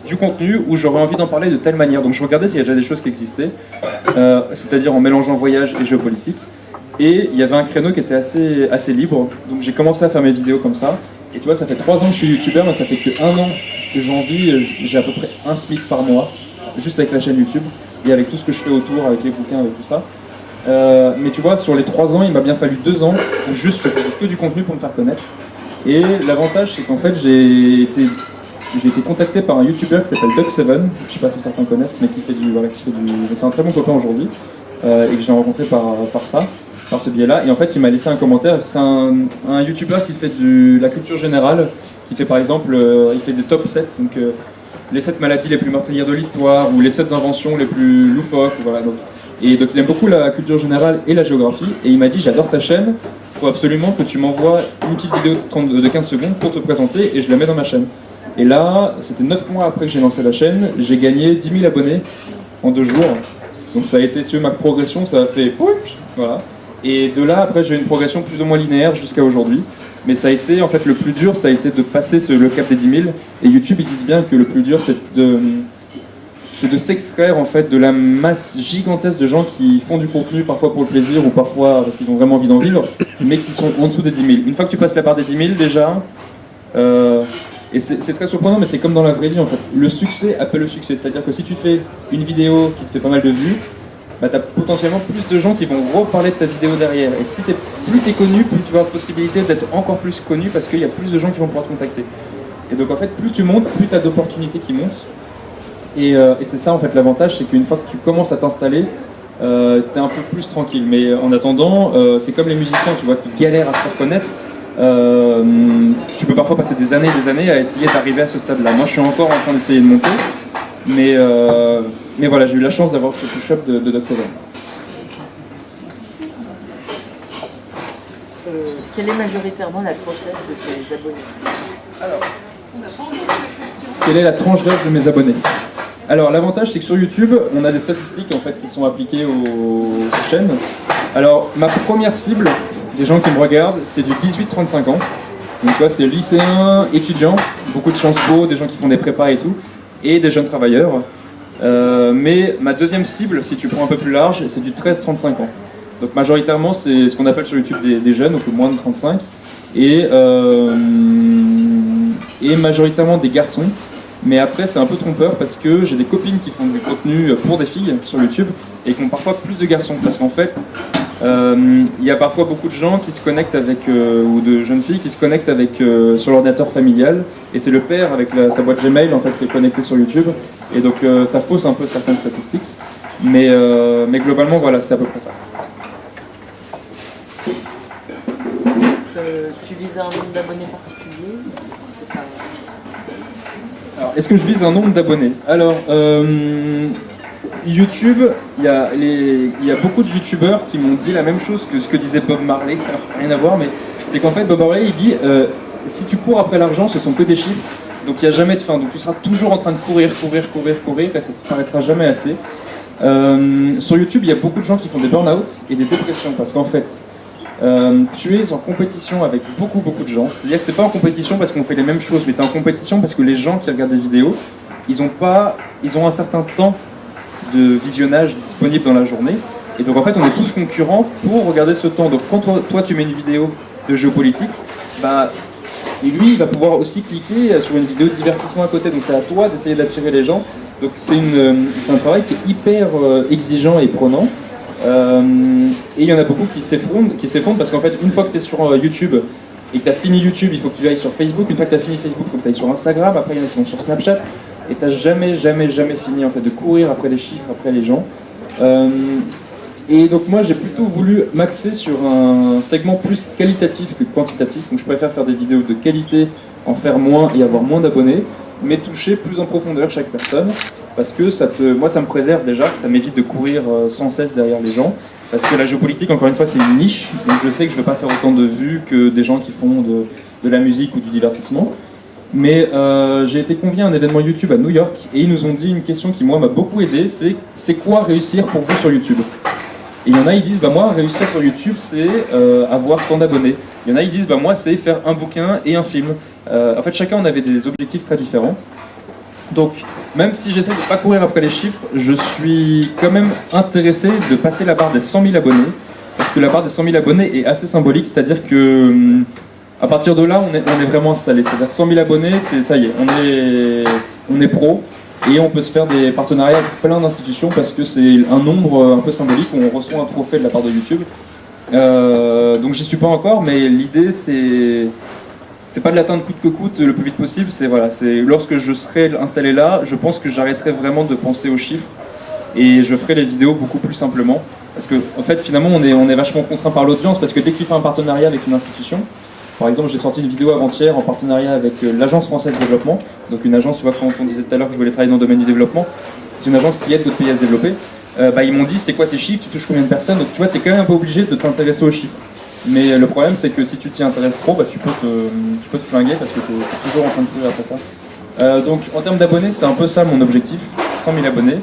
du contenu où j'aurais envie d'en parler de telle manière? Donc, je regardais s'il y a déjà des choses qui existaient, c'est-à-dire en mélangeant voyage et géopolitique. Et il y avait un créneau qui était assez libre, donc j'ai commencé à faire mes vidéos comme ça. Et tu vois, ça fait 3 ans que je suis youtubeur, mais ça fait que 1 an que j'en vis, j'ai à peu près 1 SMIC par mois, juste avec la chaîne YouTube, et avec tout ce que je fais autour, avec les bouquins, avec tout ça. Mais tu vois, sur les 3 ans, il m'a bien fallu 2 ans où juste je faisais que du contenu pour me faire connaître. Et l'avantage, c'est qu'en fait, j'ai été contacté par un youtubeur qui s'appelle Duck7, je sais pas si certains connaissent, mais qui fait du... C'est un très bon copain aujourd'hui, et que j'ai rencontré par ce biais-là, et en fait il m'a laissé un commentaire. C'est un youtubeur qui fait de la culture générale, qui fait par exemple, il fait des top 7, donc les 7 maladies les plus meurtrières de l'histoire, ou les 7 inventions les plus loufoques, voilà. Donc il aime beaucoup la culture générale et la géographie, et il m'a dit j'adore ta chaîne, il faut absolument que tu m'envoies une petite vidéo de 15 secondes pour te présenter, et je la mets dans ma chaîne. Et là, c'était 9 mois après que j'ai lancé la chaîne, j'ai gagné 10 000 abonnés en 2 jours, donc ça a été sur ma progression, ça a fait voilà. Et de là, après, j'ai eu une progression plus ou moins linéaire jusqu'à aujourd'hui. Mais ça a été, en fait, le plus dur, ça a été de passer le cap des 10 000. Et YouTube, ils disent bien que le plus dur, c'est de s'extraire, en fait, de la masse gigantesque de gens qui font du contenu, parfois pour le plaisir ou parfois parce qu'ils ont vraiment envie d'en vivre, mais qui sont en dessous des 10 000. Une fois que tu passes la barre des 10 000, déjà, et c'est très surprenant, mais c'est comme dans la vraie vie, en fait. Le succès appelle le succès. C'est-à-dire que si tu fais une vidéo qui te fait pas mal de vues, bah, tu as potentiellement plus de gens qui vont reparler de ta vidéo derrière. Et si plus tu es connu, plus tu vas avoir la possibilité d'être encore plus connu parce qu'il y a plus de gens qui vont pouvoir te contacter. Et donc en fait, plus tu montes, plus tu as d'opportunités qui montent. Et c'est ça en fait l'avantage, c'est qu'une fois que tu commences à t'installer, tu es un peu plus tranquille. Mais en attendant, c'est comme les musiciens, tu vois, qui galèrent à se faire connaître. Tu peux parfois passer des années à essayer d'arriver à ce stade-là. Moi je suis encore en train d'essayer de monter. Mais voilà, j'ai eu la chance d'avoir ce push-up de Duck7. Quelle est majoritairement la tranche d'âge de tes abonnés? Quelle est la tranche d'âge de mes abonnés? Alors l'avantage c'est que sur YouTube, on a des statistiques en fait qui sont appliquées aux chaînes. Alors ma première cible des gens qui me regardent, c'est du 18-35 ans. Donc tu vois, c'est lycéens, étudiants, beaucoup de Sciences Po, des gens qui font des prépas et tout, et des jeunes travailleurs. Mais ma deuxième cible, si tu prends un peu plus large, c'est du 13-35 ans. Donc majoritairement, c'est ce qu'on appelle sur YouTube des jeunes, donc moins de 35, et majoritairement des garçons. Mais après, c'est un peu trompeur parce que j'ai des copines qui font du contenu pour des filles sur YouTube et qui ont parfois plus de garçons. Parce qu'en fait, il y a parfois beaucoup de gens qui se connectent avec, ou de jeunes filles qui se connectent avec sur l'ordinateur familial. Et c'est le père avec sa boîte Gmail en fait qui est connecté sur YouTube. Et donc ça fausse un peu certaines statistiques. Mais globalement, voilà, c'est à peu près ça. Tu vises un nombre d'abonnés particulier? C'est pas... Alors, est-ce que je vise un nombre d'abonnés? Alors, YouTube, il y a beaucoup de youtubeurs qui m'ont dit la même chose que ce que disait Bob Marley. Alors, rien à voir, mais c'est qu'en fait, Bob Marley, il dit si tu cours après l'argent, ce sont que des chiffres, donc il n'y a jamais de fin. Donc tu seras toujours en train de courir, et ça ne s'arrêtera jamais assez. Sur YouTube, il y a beaucoup de gens qui font des burn-out et des dépressions, parce qu'en fait, tu es en compétition avec beaucoup de gens. C'est-à-dire que tu n'es pas en compétition parce qu'on fait les mêmes choses, mais tu es en compétition parce que les gens qui regardent des vidéos, ils ont un certain temps de visionnage disponible dans la journée. Et donc en fait, on est tous concurrents pour regarder ce temps. Donc quand toi tu mets une vidéo de géopolitique, et lui il va pouvoir aussi cliquer sur une vidéo de divertissement à côté. Donc c'est à toi d'essayer d'attirer les gens. Donc c'est un travail qui est hyper exigeant et prenant. Et il y en a beaucoup qui s'effondrent parce qu'en fait, une fois que tu es sur YouTube et que tu as fini YouTube, il faut que tu ailles sur Facebook. Une fois que tu as fini Facebook, il faut que tu ailles sur Instagram. Après, il y en a qui vont sur Snapchat. Et tu n'as jamais fini en fait, de courir après les chiffres, après les gens. Et donc moi, j'ai plutôt voulu m'axer sur un segment plus qualitatif que quantitatif. Donc je préfère faire des vidéos de qualité, en faire moins et avoir moins d'abonnés, mais toucher plus en profondeur chaque personne. Parce que moi ça me préserve déjà, ça m'évite de courir sans cesse derrière les gens. Parce que la géopolitique, encore une fois, c'est une niche, donc je sais que je ne vais pas faire autant de vues que des gens qui font de la musique ou du divertissement. Mais j'ai été convié à un événement YouTube à New York, et ils nous ont dit une question qui moi m'a beaucoup aidé, c'est quoi réussir pour vous sur YouTube? Et il y en a, ils disent, moi réussir sur YouTube c'est avoir tant d'abonnés. Il y en a, ils disent, moi c'est faire un bouquin et un film. En fait, chacun on avait des objectifs très différents. Donc, même si j'essaie de ne pas courir après les chiffres, je suis quand même intéressé de passer la barre des 100 000 abonnés, parce que la barre des 100 000 abonnés est assez symbolique, c'est-à-dire que à partir de là, on est vraiment installé. C'est-à-dire 100 000 abonnés, ça y est, on est pro, et on peut se faire des partenariats avec plein d'institutions, parce que c'est un nombre un peu symbolique où on reçoit un trophée de la part de YouTube. Donc j'y suis pas encore, mais l'idée c'est pas de l'atteindre coûte que coûte le plus vite possible, c'est lorsque je serai installé là, je pense que j'arrêterai vraiment de penser aux chiffres et je ferai les vidéos beaucoup plus simplement. Parce que en fait finalement on est vachement contraint par l'audience, parce que dès que tu fais un partenariat avec une institution, par exemple j'ai sorti une vidéo avant-hier en partenariat avec l'Agence française de développement, donc une agence, tu vois, quand on disait tout à l'heure que je voulais travailler dans le domaine du développement, c'est une agence qui aide d'autres pays à se développer. Ils m'ont dit c'est quoi tes chiffres, tu touches combien de personnes, donc tu vois t'es quand même un peu obligé de t'intéresser aux chiffres. Mais le problème c'est que si tu t'y intéresses trop, tu peux te flinguer parce que tu es toujours en train de courir après ça. Donc en termes d'abonnés, c'est un peu ça mon objectif, 100 000 abonnés.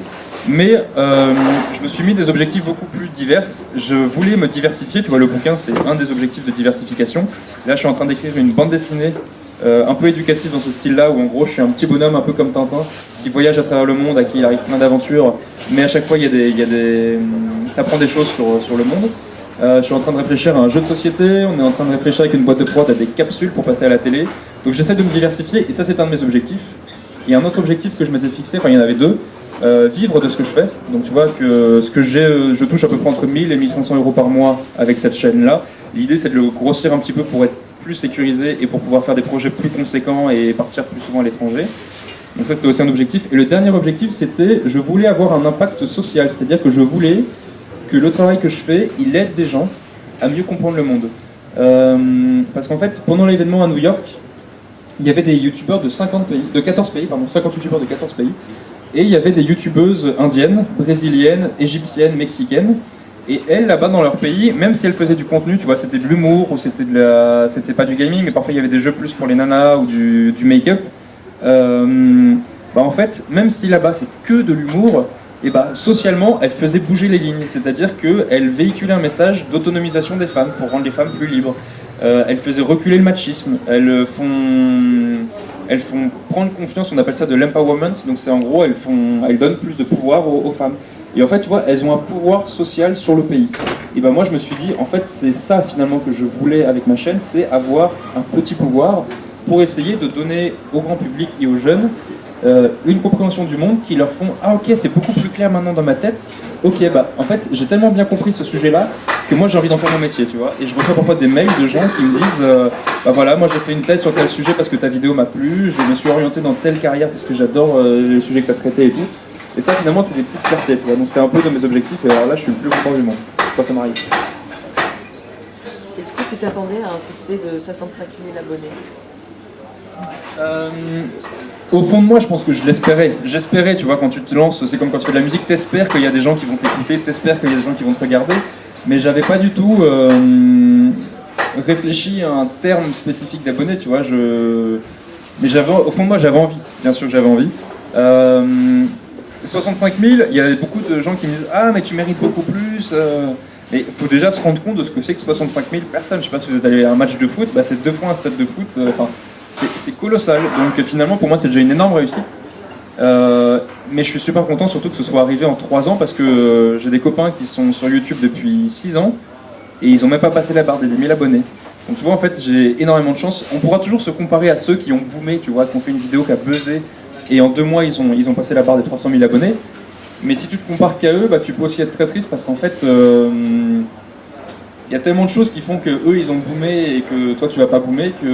Mais je me suis mis des objectifs beaucoup plus divers. Je voulais me diversifier, tu vois, le bouquin c'est un des objectifs de diversification. Là je suis en train d'écrire une bande dessinée un peu éducative dans ce style-là, où en gros je suis un petit bonhomme un peu comme Tintin, qui voyage à travers le monde, à qui il arrive plein d'aventures, mais à chaque fois t'apprends des choses sur le monde. Je suis en train de réfléchir à un jeu de société, on est en train de réfléchir avec une boîte de prod à des capsules pour passer à la télé. Donc j'essaie de me diversifier, et ça c'est un de mes objectifs. Et un autre objectif que je m'étais fixé, il y en avait deux, vivre de ce que je fais. Donc tu vois que ce que je touche à peu près entre 1000 et 1500 euros par mois avec cette chaîne-là. L'idée c'est de le grossir un petit peu pour être plus sécurisé et pour pouvoir faire des projets plus conséquents et partir plus souvent à l'étranger. Donc ça c'était aussi un objectif. Et le dernier objectif c'était, je voulais avoir un impact social, c'est-à-dire que je voulais que le travail que je fais, il aide des gens à mieux comprendre le monde. Parce qu'en fait, pendant l'événement à New York, il y avait des youtubeurs de 50 youtubeurs de 14 pays, et il y avait des youtubeuses indiennes, brésiliennes, égyptiennes, mexicaines, et elles, là-bas dans leur pays, même si elles faisaient du contenu, tu vois, c'était de l'humour, ou c'était pas du gaming, mais parfois il y avait des jeux plus pour les nanas, ou du make-up, en fait, même si là-bas c'est que de l'humour, et socialement, elle faisait bouger les lignes, c'est-à-dire qu'elle véhiculait un message d'autonomisation des femmes pour rendre les femmes plus libres. elles faisaient reculer le machisme, elles font prendre confiance, on appelle ça de l'empowerment, donc c'est en gros, elles donnent plus de pouvoir aux femmes. Et en fait, tu vois, elles ont un pouvoir social sur le pays. Et ben moi, je me suis dit, en fait, c'est ça finalement que je voulais avec ma chaîne, c'est avoir un petit pouvoir pour essayer de donner au grand public et aux jeunes une compréhension du monde qui leur font « Ah ok, c'est beaucoup plus clair maintenant dans ma tête. Ok, bah en fait, j'ai tellement bien compris ce sujet-là que moi j'ai envie d'en faire mon métier, tu vois. » Et je reçois parfois des mails de gens qui me disent Bah voilà, moi j'ai fait une thèse sur tel sujet parce que ta vidéo m'a plu, je me suis orienté dans telle carrière parce que j'adore le sujet que tu as traité et tout. » Et ça finalement c'est des petites fiertés, tu vois. Donc c'est un peu de mes objectifs et alors là je suis le plus content du monde quand ça m'arrive. Est-ce que tu t'attendais à un succès de 65 000 abonnés? Au fond de moi, je pense que je l'espérais. J'espérais, tu vois, quand tu te lances, c'est comme quand tu fais de la musique, t'espères qu'il y a des gens qui vont t'écouter, t'espères qu'il y a des gens qui vont te regarder, mais j'avais pas du tout réfléchi à un terme spécifique d'abonnés, tu vois. Mais au fond de moi, j'avais envie, bien sûr que j'avais envie. 65 000, il y a beaucoup de gens qui me disent « Ah, mais tu mérites beaucoup plus Mais il faut déjà se rendre compte de ce que c'est que 65 000 personnes. Je sais pas si vous êtes allé à un match de foot, bah, c'est 2 fois un stade de foot. C'est colossal. Donc finalement, pour moi, c'est déjà une énorme réussite. Mais je suis super content surtout que ce soit arrivé en 3 ans parce que j'ai des copains qui sont sur YouTube depuis 6 ans et ils n'ont même pas passé la barre des 10 000 abonnés. Donc tu vois, en fait, j'ai énormément de chance. On pourra toujours se comparer à ceux qui ont boomé, tu vois, qui ont fait une vidéo qui a buzzé et en 2 mois, ils ont passé la barre des 300 000 abonnés. Mais si tu te compares qu'à eux, bah, tu peux aussi être très triste parce qu'en fait, il y a tellement de choses qui font que eux ils ont boomé et que toi tu vas pas boomer que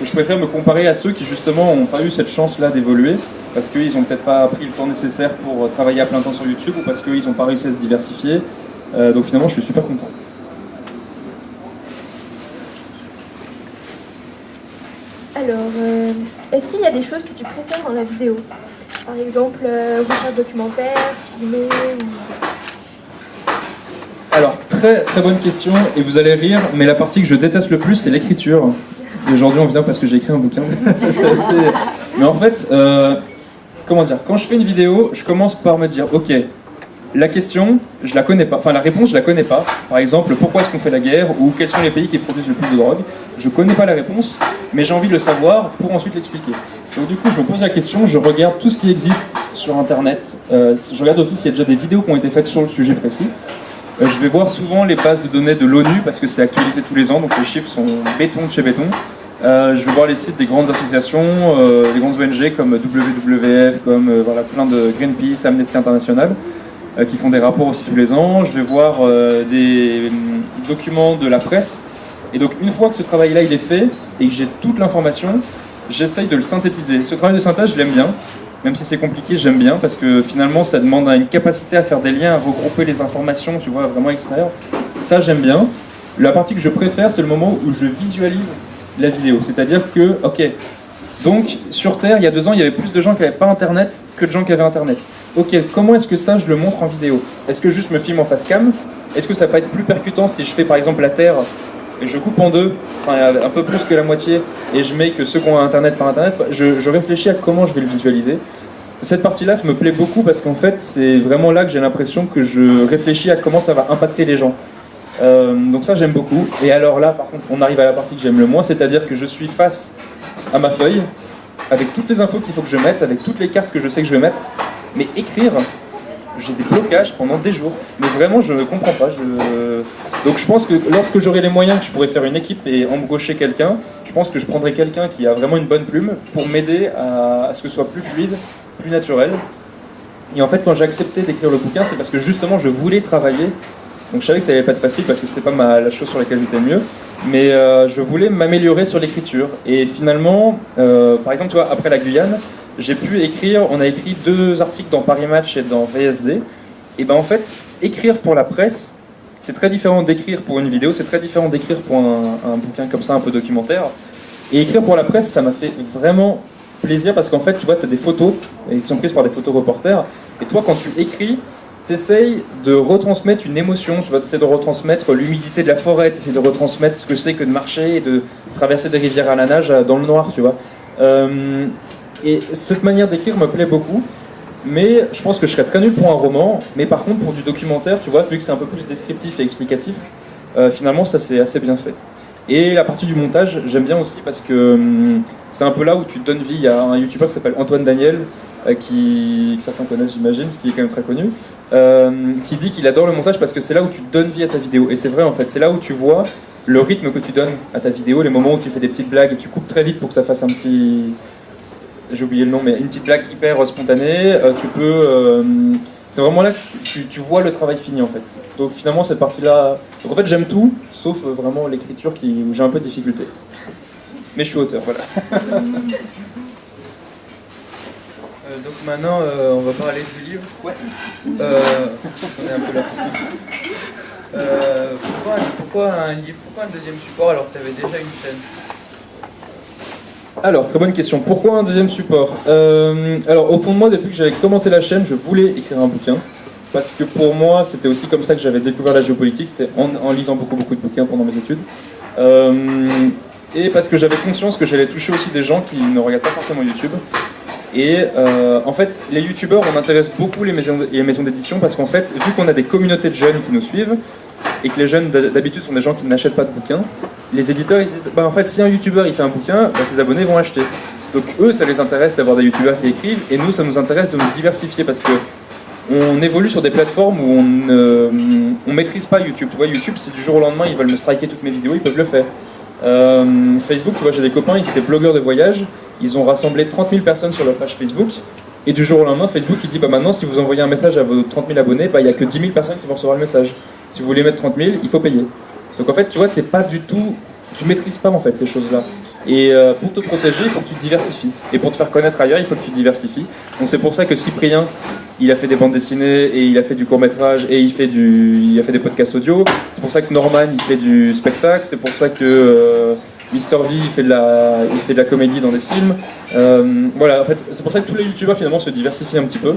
je préfère me comparer à ceux qui justement n'ont pas eu cette chance-là d'évoluer parce qu'ils ont peut-être pas pris le temps nécessaire pour travailler à plein temps sur YouTube ou parce qu'ils n'ont pas réussi à se diversifier. Donc finalement, je suis super content. Alors, est-ce qu'il y a des choses que tu préfères dans la vidéo? Par exemple, recherche documentaire, filmer ou... Alors, très très bonne question, et vous allez rire, mais la partie que je déteste le plus, c'est l'écriture. Aujourd'hui, on vient parce que j'ai écrit un bouquin. Mais en fait, comment dire, quand je fais une vidéo, je commence par me dire, ok, la question, je la connais pas, enfin la réponse, je la connais pas. Par exemple, pourquoi est-ce qu'on fait la guerre, ou quels sont les pays qui produisent le plus de drogue. Je connais pas la réponse, mais j'ai envie de le savoir pour ensuite l'expliquer. Donc du coup, je me pose la question, je regarde tout ce qui existe sur Internet. Je regarde aussi s'il y a déjà des vidéos qui ont été faites sur le sujet précis. Je vais voir souvent les bases de données de l'ONU parce que c'est actualisé tous les ans, donc les chiffres sont béton de chez béton. Je vais voir les sites des grandes associations, des grandes ONG comme WWF, comme voilà, plein de Greenpeace, Amnesty International, qui font des rapports aussi tous les ans. Je vais voir des documents de la presse. Et donc une fois que ce travail-là il est fait et que j'ai toute l'information, j'essaye de le synthétiser. Ce travail de synthèse, je l'aime bien. Même si c'est compliqué, j'aime bien parce que finalement ça demande une capacité à faire des liens, à regrouper les informations, tu vois, vraiment extraire. Ça j'aime bien. La partie que je préfère, c'est le moment où je visualise la vidéo. C'est-à-dire que, ok, donc sur Terre, il y a 2 ans, il y avait plus de gens qui n'avaient pas Internet que de gens qui avaient Internet. Ok, comment est-ce que ça je le montre en vidéo? Est-ce que juste me filme en face cam? Est-ce que ça peut être plus percutant si je fais par exemple la Terre et je coupe en 2, enfin un peu plus que la moitié, et je mets que ceux qui ont Internet par Internet, je réfléchis à comment je vais le visualiser. Cette partie-là, ça me plaît beaucoup parce qu'en fait, c'est vraiment là que j'ai l'impression que je réfléchis à comment ça va impacter les gens. Donc ça, j'aime beaucoup. Et alors là, par contre, on arrive à la partie que j'aime le moins, c'est-à-dire que je suis face à ma feuille, avec toutes les infos qu'il faut que je mette, avec toutes les cartes que je sais que je vais mettre, mais écrire, j'ai des blocages pendant des jours. Mais vraiment, je ne comprends pas. Donc je pense que lorsque j'aurai les moyens, que je pourrai faire une équipe et embaucher quelqu'un, je pense que je prendrai quelqu'un qui a vraiment une bonne plume pour m'aider à ce que ce soit plus fluide, plus naturel. Et en fait, quand j'ai accepté d'écrire le bouquin, c'est parce que justement, je voulais travailler. Donc je savais que ça n'allait pas être facile parce que c'était pas la chose sur laquelle j'étais mieux. Mais je voulais m'améliorer sur l'écriture. Et finalement, par exemple, tu vois, après la Guyane, j'ai pu écrire, on a écrit 2 articles dans Paris Match et dans VSD. Et ben en fait, écrire pour la presse, c'est très différent d'écrire pour une vidéo, c'est très différent d'écrire pour un bouquin comme ça, un peu documentaire. Et écrire pour la presse, ça m'a fait vraiment plaisir parce qu'en fait, tu vois, tu as des photos qui sont prises par des photoreporters. Et toi, quand tu écris, tu essayes de retransmettre une émotion, tu vas essayer de retransmettre l'humidité de la forêt, tu essayes de retransmettre ce que c'est que de marcher et de traverser des rivières à la nage dans le noir, tu vois. Et cette manière d'écrire me plaît beaucoup. Mais je pense que je serais très nul pour un roman, mais par contre pour du documentaire, tu vois, vu que c'est un peu plus descriptif et explicatif, finalement ça c'est assez bien fait. Et la partie du montage, j'aime bien aussi parce que c'est un peu là où tu donnes vie. Il y a un youtubeur qui s'appelle Antoine Daniel, que certains connaissent j'imagine, parce qu'il est quand même très connu, qui dit qu'il adore le montage parce que c'est là où tu donnes vie à ta vidéo. Et c'est vrai en fait, c'est là où tu vois le rythme que tu donnes à ta vidéo, les moments où tu fais des petites blagues et tu coupes très vite pour que ça fasse un petit... J'ai oublié le nom, mais une petite blague hyper spontanée. Tu peux... c'est vraiment là que tu vois le travail fini en fait. Donc finalement cette partie-là... Donc en fait j'aime tout, sauf vraiment l'écriture où j'ai un peu de difficulté. Mais je suis auteur, voilà. Donc maintenant, on va parler du livre. Ouais. On est un peu là pour ça. Pourquoi un livre? Pourquoi un deuxième support alors que tu avais déjà une chaîne? Alors, très bonne question. Pourquoi un deuxième support? Alors, au fond de moi, depuis que j'avais commencé la chaîne, je voulais écrire un bouquin. Parce que pour moi, c'était aussi comme ça que j'avais découvert la géopolitique, c'était en lisant beaucoup de bouquins pendant mes études. Et parce que j'avais conscience que j'allais toucher aussi des gens qui ne regardent pas forcément YouTube. Et en fait, les youtubeurs, on intéresse beaucoup les maisons d'édition parce qu'en fait, vu qu'on a des communautés de jeunes qui nous suivent, et que les jeunes d'habitude sont des gens qui n'achètent pas de bouquins, les éditeurs ils disent bah en fait si un youtubeur il fait un bouquin, bah, ses abonnés vont acheter. Donc eux ça les intéresse d'avoir des youtubeurs qui écrivent et nous ça nous intéresse de nous diversifier parce que on évolue sur des plateformes où on maîtrise pas YouTube. Tu vois, YouTube si du jour au lendemain ils veulent me striker toutes mes vidéos, ils peuvent le faire. Facebook, tu vois, j'ai des copains, ils étaient blogueurs de voyage, ils ont rassemblé 30 000 personnes sur leur page Facebook. Et du jour au lendemain, Facebook il dit bah maintenant si vous envoyez un message à vos 30 000 abonnés, bah il n'y a que 10 000 personnes qui vont recevoir le message. Si vous voulez mettre 30 000, il faut payer. Donc en fait, tu vois, t'es pas du tout, tu maîtrises pas en fait ces choses-là. Et pour te protéger, il faut que tu te diversifies. Et pour te faire connaître ailleurs, il faut que tu te diversifies. Donc c'est pour ça que Cyprien, il a fait des bandes dessinées et il a fait du court-métrage et il a fait des podcasts audio. C'est pour ça que Norman, il fait du spectacle. C'est pour ça que Mister V, il fait de la comédie dans des films. Voilà, en fait, c'est pour ça que tous les youtubeurs finalement se diversifient un petit peu.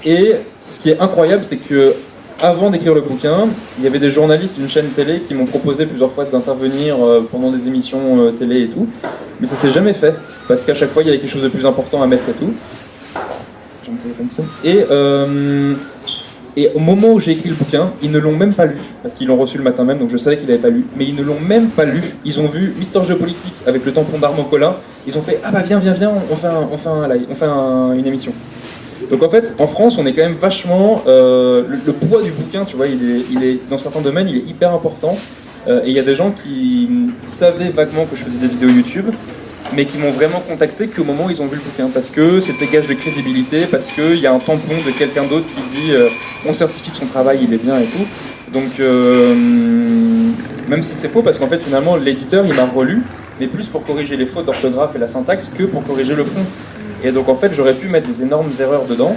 Et ce qui est incroyable, c'est que avant d'écrire le bouquin, il y avait des journalistes d'une chaîne télé qui m'ont proposé plusieurs fois d'intervenir pendant des émissions télé et tout. Mais ça s'est jamais fait, parce qu'à chaque fois il y avait quelque chose de plus important à mettre et tout. J'ai mon téléphone ici. Et au moment où j'ai écrit le bouquin, ils ne l'ont même pas lu, parce qu'ils l'ont reçu le matin même, donc je savais qu'ils n'avaient pas lu, mais ils ne l'ont même pas lu. Ils ont vu Mister Geopolitics avec le tampon d'Armand Collin, ils ont fait « Ah bah viens, on fait une émission ». Donc en fait, en France, on est quand même vachement... le poids du bouquin, tu vois, il est dans certains domaines, il est hyper important. Et il y a des gens qui savaient vaguement que je faisais des vidéos YouTube, mais qui m'ont vraiment contacté qu'au moment où ils ont vu le bouquin. Parce que c'était gage de crédibilité, parce qu'il y a un tampon de quelqu'un d'autre qui dit on certifie que son travail, il est bien et tout. Donc, même si c'est faux, parce qu'en fait, finalement, l'éditeur, il m'a relu, mais plus pour corriger les fautes d'orthographe et la syntaxe que pour corriger le fond. Et donc en fait j'aurais pu mettre des énormes erreurs dedans.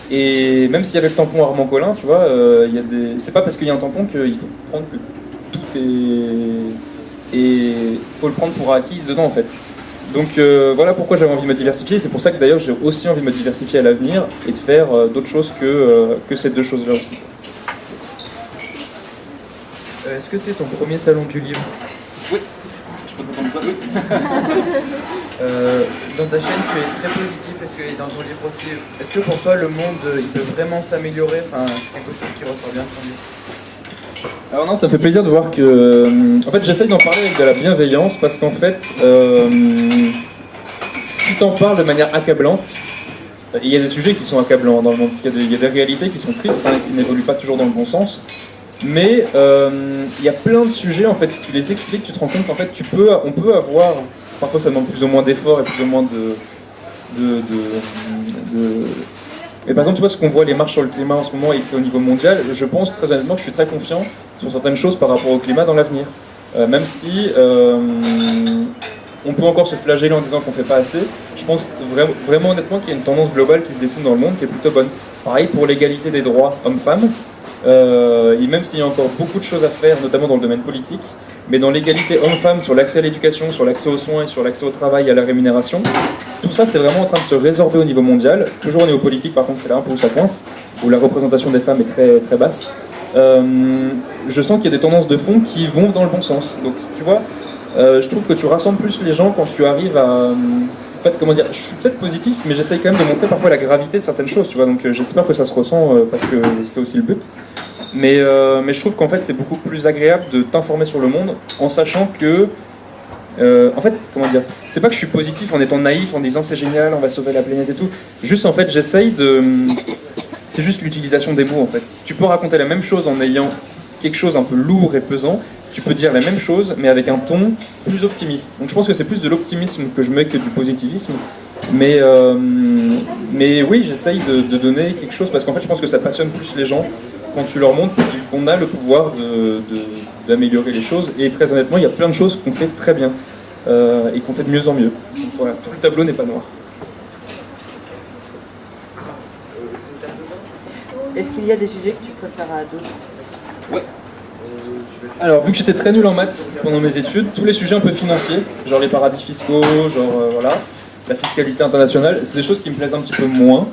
Et même s'il y avait le tampon Armand Collin, tu vois, c'est pas parce qu'il y a un tampon qu'il faut prendre que tout est... Et faut le prendre pour acquis dedans en fait. Donc voilà pourquoi j'avais envie de me diversifier. C'est pour ça que d'ailleurs j'ai aussi envie de me diversifier à l'avenir et de faire d'autres choses que ces deux choses-là aussi. Est-ce que c'est ton premier salon du livre? Oui. Je peux te répondre oui. Dans ta chaîne, tu es très positif, et dans ton livre aussi. Est-ce que pour toi, le monde, il peut vraiment s'améliorer? Enfin, c'est quelque chose qui ressort bien de ton livre. Alors non, ça me fait plaisir de voir que... En fait, j'essaye d'en parler avec de la bienveillance, parce qu'en fait, si t'en parles de manière accablante, il y a des sujets qui sont accablants dans le monde, il y a des réalités qui sont tristes, qui n'évoluent pas toujours dans le bon sens. Mais il y a plein de sujets, en fait, si tu les expliques, tu te rends compte qu'en fait, on peut avoir... Parfois ça demande plus ou moins d'efforts et plus ou moins Mais par exemple, tu vois, ce qu'on voit, les marches sur le climat en ce moment et que c'est au niveau mondial, je pense très honnêtement que je suis très confiant sur certaines choses par rapport au climat dans l'avenir. Même si on peut encore se flageller en disant qu'on ne fait pas assez, je pense vraiment honnêtement qu'il y a une tendance globale qui se dessine dans le monde qui est plutôt bonne. Pareil pour l'égalité des droits hommes-femmes. Et même s'il y a encore beaucoup de choses à faire, notamment dans le domaine politique, mais dans l'égalité homme-femme, sur l'accès à l'éducation, sur l'accès aux soins et sur l'accès au travail et à la rémunération, tout ça c'est vraiment en train de se résorber au niveau mondial. Toujours au niveau politique, par contre, c'est là un peu où ça coince, où la représentation des femmes est très, très basse. Je sens qu'il y a des tendances de fond qui vont dans le bon sens. Donc tu vois, je trouve que tu rassembles plus les gens quand tu arrives à... En fait, comment dire, je suis peut-être positif, mais j'essaye quand même de montrer parfois la gravité de certaines choses, tu vois, donc j'espère que ça se ressent, parce que c'est aussi le but. mais je trouve qu'en fait c'est beaucoup plus agréable de t'informer sur le monde en sachant que en fait, comment dire, c'est pas que je suis positif en étant naïf, en disant c'est génial, on va sauver la planète et tout. Juste en fait, j'essaye de. C'est juste l'utilisation des mots en fait. Tu peux raconter la même chose en ayant quelque chose un peu lourd et pesant. Tu peux dire la même chose, mais avec un ton plus optimiste. Donc je pense que c'est plus de l'optimisme que je mets que du positivisme. Mais oui, j'essaye de donner quelque chose parce qu'en fait, je pense que ça passionne plus les gens quand tu leur montres qu'on a le pouvoir d'améliorer les choses. Et très honnêtement, il y a plein de choses qu'on fait très bien et qu'on fait de mieux en mieux. Voilà, tout le tableau n'est pas noir. Est-ce qu'il y a des sujets que tu préfères à d'autres? Ouais. Alors, vu que j'étais très nul en maths pendant mes études, tous les sujets un peu financiers, genre les paradis fiscaux, voilà, la fiscalité internationale, c'est des choses qui me plaisent un petit peu moins.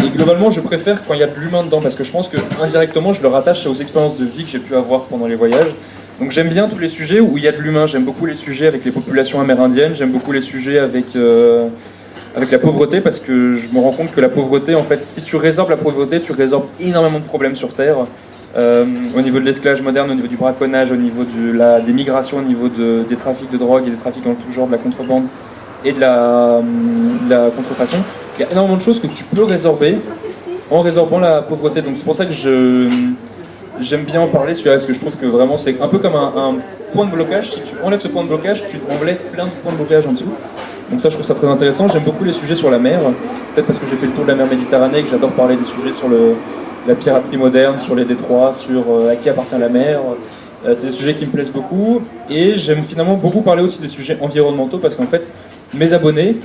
Et globalement, je préfère quand il y a de l'humain dedans, parce que je pense que indirectement, je le rattache aux expériences de vie que j'ai pu avoir pendant les voyages. Donc j'aime bien tous les sujets où il y a de l'humain. J'aime beaucoup les sujets avec les populations amérindiennes, j'aime beaucoup les sujets avec la pauvreté, parce que je me rends compte que la pauvreté, en fait, si tu résorbes la pauvreté, tu résorbes énormément de problèmes sur Terre. Au niveau de l'esclavage moderne, au niveau du braconnage, au niveau des migrations, au niveau des trafics de drogue et des trafics en tout genre, de la contrebande et de la contrefaçon. Il y a énormément de choses que tu peux résorber en résorbant la pauvreté. Donc c'est pour ça que j'aime bien en parler celui-là, parce que je trouve que vraiment c'est un peu comme un point de blocage. Si tu enlèves ce point de blocage, tu enlèves plein de points de blocage en dessous. Donc ça, je trouve ça très intéressant. J'aime beaucoup les sujets sur la mer, peut-être parce que j'ai fait le tour de la mer Méditerranée et que j'adore parler des sujets sur la piraterie moderne, sur les détroits, sur à qui appartient la mer. C'est des sujets qui me plaisent beaucoup. Et j'aime finalement beaucoup parler aussi des sujets environnementaux, parce qu'en fait, mes abonnés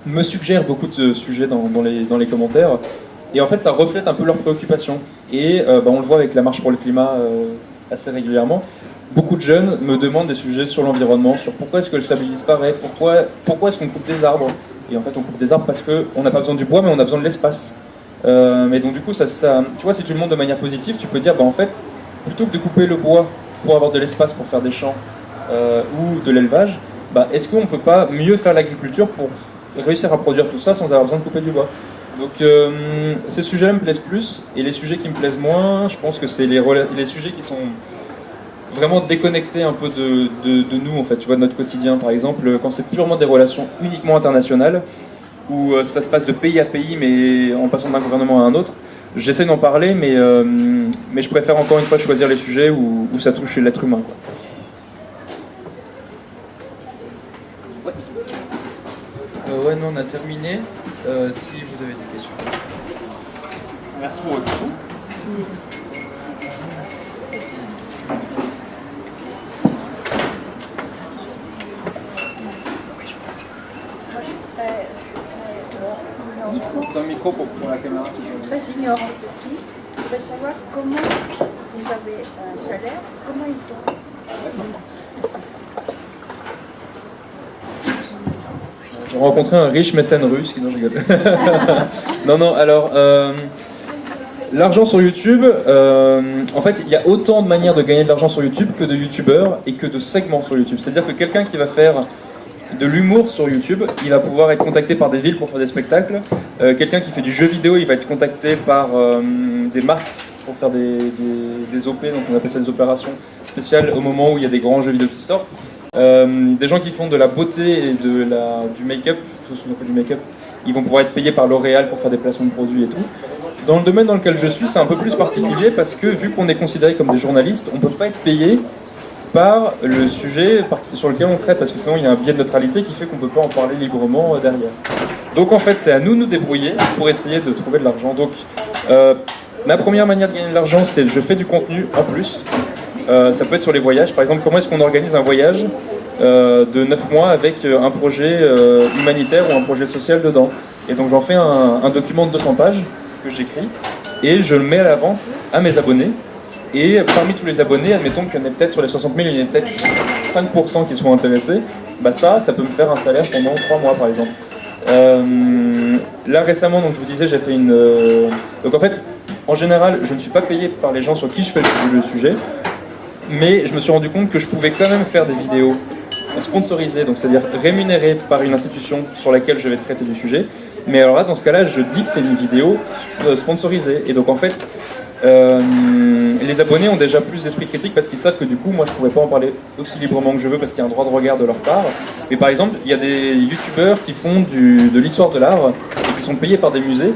me suggèrent beaucoup de sujets dans les commentaires. Et en fait, ça reflète un peu leurs préoccupations. Et on le voit avec la marche pour le climat assez régulièrement. Beaucoup de jeunes me demandent des sujets sur l'environnement, sur pourquoi est-ce que le sable disparaît, pourquoi est-ce qu'on coupe des arbres. Et en fait, on coupe des arbres parce qu'on n'a pas besoin du bois, mais on a besoin de l'espace. Mais donc du coup, tu vois, si tu le montres de manière positive, tu peux dire, en fait, plutôt que de couper le bois pour avoir de l'espace pour faire des champs ou de l'élevage, est-ce qu'on ne peut pas mieux faire l'agriculture pour réussir à produire tout ça sans avoir besoin de couper du bois? Donc ces sujets-là me plaisent plus, et les sujets qui me plaisent moins, je pense que c'est les sujets qui sont vraiment déconnectés un peu de nous, en fait, tu vois, de notre quotidien. Par exemple, quand c'est purement des relations uniquement internationales, où ça se passe de pays à pays, mais en passant d'un gouvernement à un autre, j'essaie d'en parler, mais je préfère encore une fois choisir les sujets où ça touche l'être humain, quoi. Ouais, nous on a terminé. Si vous avez des questions. Merci pour votre temps. Dans le micro pour la caméra. Je suis très ignorante de tout. Je voudrais savoir comment vous avez un salaire, comment il tombe. J'ai rencontré un riche mécène russe, non, je rigole. non, alors, l'argent sur YouTube, en fait, il y a autant de manières de gagner de l'argent sur YouTube que de youtubeurs et que de segments sur YouTube. C'est-à-dire que quelqu'un qui va faire de l'humour sur YouTube, il va pouvoir être contacté par des villes pour faire des spectacles. Quelqu'un qui fait du jeu vidéo, il va être contacté par des marques pour faire des OP, donc on appelle ça des opérations spéciales au moment où il y a des grands jeux vidéo qui sortent. Des gens qui font de la beauté et du make-up, ce qu'on appelle du make-up, ils vont pouvoir être payés par L'Oréal pour faire des placements de produits et tout. Dans le domaine dans lequel je suis, c'est un peu plus particulier parce que vu qu'on est considéré comme des journalistes, on ne peut pas être payé par le sujet sur lequel on traite, parce que sinon il y a un biais de neutralité qui fait qu'on ne peut pas en parler librement derrière. Donc en fait, c'est à nous de nous débrouiller pour essayer de trouver de l'argent. Donc ma première manière de gagner de l'argent, c'est je fais du contenu en plus. Ça peut être sur les voyages. Par exemple, comment est-ce qu'on organise un voyage de 9 mois avec un projet humanitaire ou un projet social dedans. Et donc j'en fais un document de 200 pages que j'écris et je le mets à la vente à mes abonnés. Et parmi tous les abonnés, admettons qu'il y en ait peut-être sur les 60 000, il y en a peut-être 5% qui sont intéressés. Ça peut me faire un salaire pendant 3 mois par exemple. Là récemment, donc je vous disais, j'ai fait une... Donc en fait, en général, je ne suis pas payé par les gens sur qui je fais le sujet. Mais je me suis rendu compte que je pouvais quand même faire des vidéos sponsorisées, donc c'est-à-dire rémunérées par une institution sur laquelle je vais traiter du sujet. Mais alors là, dans ce cas-là, je dis que c'est une vidéo sponsorisée. Et donc en fait, les abonnés ont déjà plus d'esprit critique parce qu'ils savent que du coup, moi, je pourrais pas en parler aussi librement que je veux parce qu'il y a un droit de regard de leur part. Mais par exemple, il y a des youtubeurs qui font de l'histoire de l'art et qui sont payés par des musées.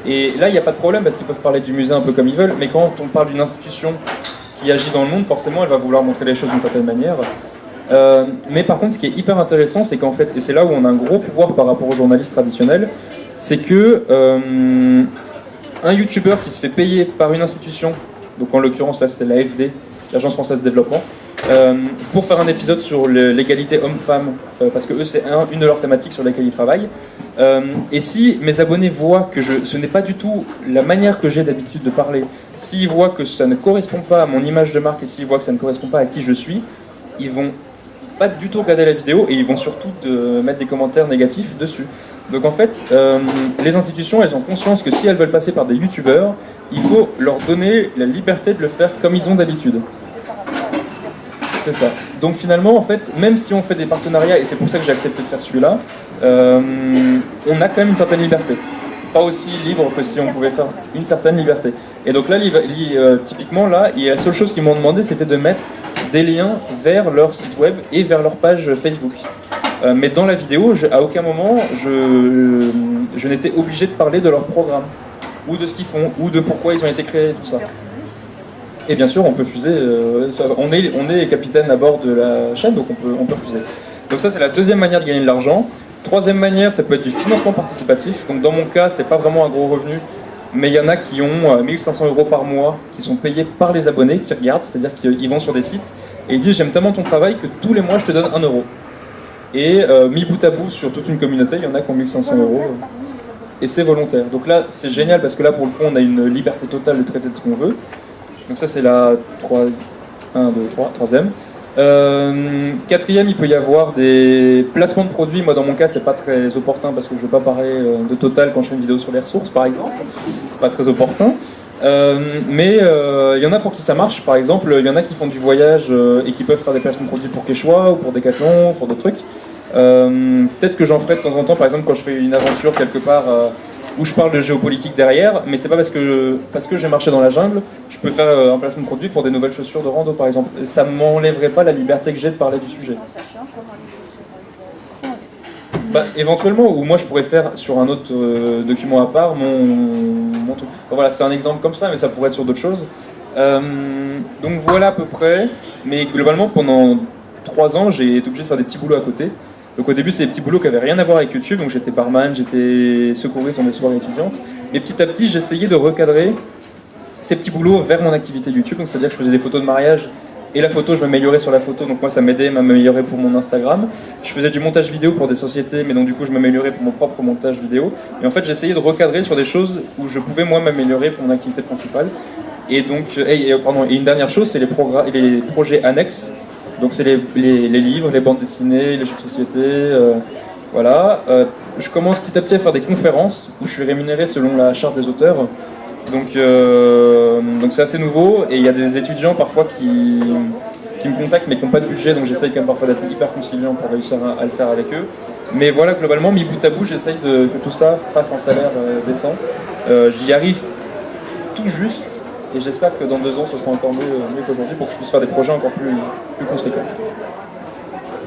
Et là, il n'y a pas de problème parce qu'ils peuvent parler du musée un peu comme ils veulent. Mais quand on parle d'une institution qui agit dans le monde, forcément, elle va vouloir montrer les choses d'une certaine manière. Mais par contre, ce qui est hyper intéressant, c'est qu'en fait, et c'est là où on a un gros pouvoir par rapport aux journalistes traditionnels, c'est que un youtubeur qui se fait payer par une institution, donc en l'occurrence là c'était l'AFD, l'Agence Française de Développement, pour faire un épisode sur l'égalité homme-femme, parce que eux c'est une de leurs thématiques sur lesquelles ils travaillent. Et si mes abonnés voient que ce n'est pas du tout la manière que j'ai d'habitude de parler, s'ils voient que ça ne correspond pas à mon image de marque et s'ils voient que ça ne correspond pas à qui je suis, ils vont pas du tout regarder la vidéo et ils vont surtout mettre des commentaires négatifs dessus. Donc en fait, les institutions, elles ont conscience que si elles veulent passer par des youtubeurs, il faut leur donner la liberté de le faire comme ils ont d'habitude. C'est ça. Donc finalement, en fait, même si on fait des partenariats, et c'est pour ça que j'ai accepté de faire celui-là, on a quand même une certaine liberté. Pas aussi libre que si on pouvait faire une certaine liberté. Et donc là, typiquement, là, la seule chose qu'ils m'ont demandé, c'était de mettre des liens vers leur site web et vers leur page Facebook. Mais dans la vidéo, à aucun moment, je n'étais obligé de parler de leur programme, ou de ce qu'ils font, ou de pourquoi ils ont été créés, tout ça. Et bien sûr, on peut fuser. On est capitaine à bord de la chaîne, donc on peut fuser. Donc ça, c'est la deuxième manière de gagner de l'argent. Troisième manière, ça peut être du financement participatif. Donc dans mon cas, c'est pas vraiment un gros revenu, mais il y en a qui ont 1500 € par mois, qui sont payés par les abonnés, qui regardent, c'est-à-dire qu'ils vont sur des sites et ils disent j'aime tellement ton travail que tous les mois je te donne 1 €. Et mis bout à bout sur toute une communauté, il y en a qui ont 1500 €. Et c'est volontaire. Donc là, c'est génial parce que là, pour le coup, on a une liberté totale de traiter de ce qu'on veut. Donc ça, c'est la troisième. Quatrième, il peut y avoir des placements de produits. Moi, dans mon cas, c'est pas très opportun parce que je veux pas parler de Total quand je fais une vidéo sur les ressources, par exemple. C'est pas très opportun. Mais il y en a pour qui ça marche. Par exemple, il y en a qui font du voyage et qui peuvent faire des placements de produits pour Quechua ou pour Decathlon, pour d'autres trucs. Peut-être que j'en ferai de temps en temps, par exemple, quand je fais une aventure quelque part où je parle de géopolitique derrière, mais c'est pas parce que j'ai marché dans la jungle, je peux faire un placement de produit pour des nouvelles chaussures de rando, par exemple. Ça m'enlèverait pas la liberté que j'ai de parler du sujet. En sachant comment les choses vont être. Bah, éventuellement, ou moi je pourrais faire sur un autre document à part mon truc. Enfin, voilà, c'est un exemple comme ça, mais ça pourrait être sur d'autres choses. Donc voilà à peu près. Mais globalement, pendant 3 ans, j'ai été obligé de faire des petits boulots à côté. Donc au début, c'est des petits boulots qui n'avaient rien à voir avec YouTube. Donc j'étais barman, j'étais secouriste dans des soirées étudiantes. Mais petit à petit, j'essayais de recadrer ces petits boulots vers mon activité YouTube. Donc c'est-à-dire que je faisais des photos de mariage. Et la photo, je m'améliorais sur la photo, donc moi ça m'aidait à m'améliorer pour mon Instagram. Je faisais du montage vidéo pour des sociétés, mais donc du coup je m'améliorais pour mon propre montage vidéo. Et en fait j'essayais de recadrer sur des choses où je pouvais moi m'améliorer pour mon activité principale. Et donc, et une dernière chose, c'est les projets annexes. Donc c'est les livres, les bandes dessinées, les jeux de société, voilà. Je commence petit à petit à faire des conférences où je suis rémunéré selon la charte des auteurs. Donc c'est assez nouveau et il y a des étudiants parfois qui me contactent mais qui n'ont pas de budget, donc j'essaye quand même parfois d'être hyper conciliant pour réussir à le faire avec eux. Mais voilà, globalement, mis bout à bout, j'essaye que tout ça fasse un salaire décent. J'y arrive tout juste et j'espère que dans 2 ans ce sera encore mieux qu'aujourd'hui pour que je puisse faire des projets encore plus conséquents.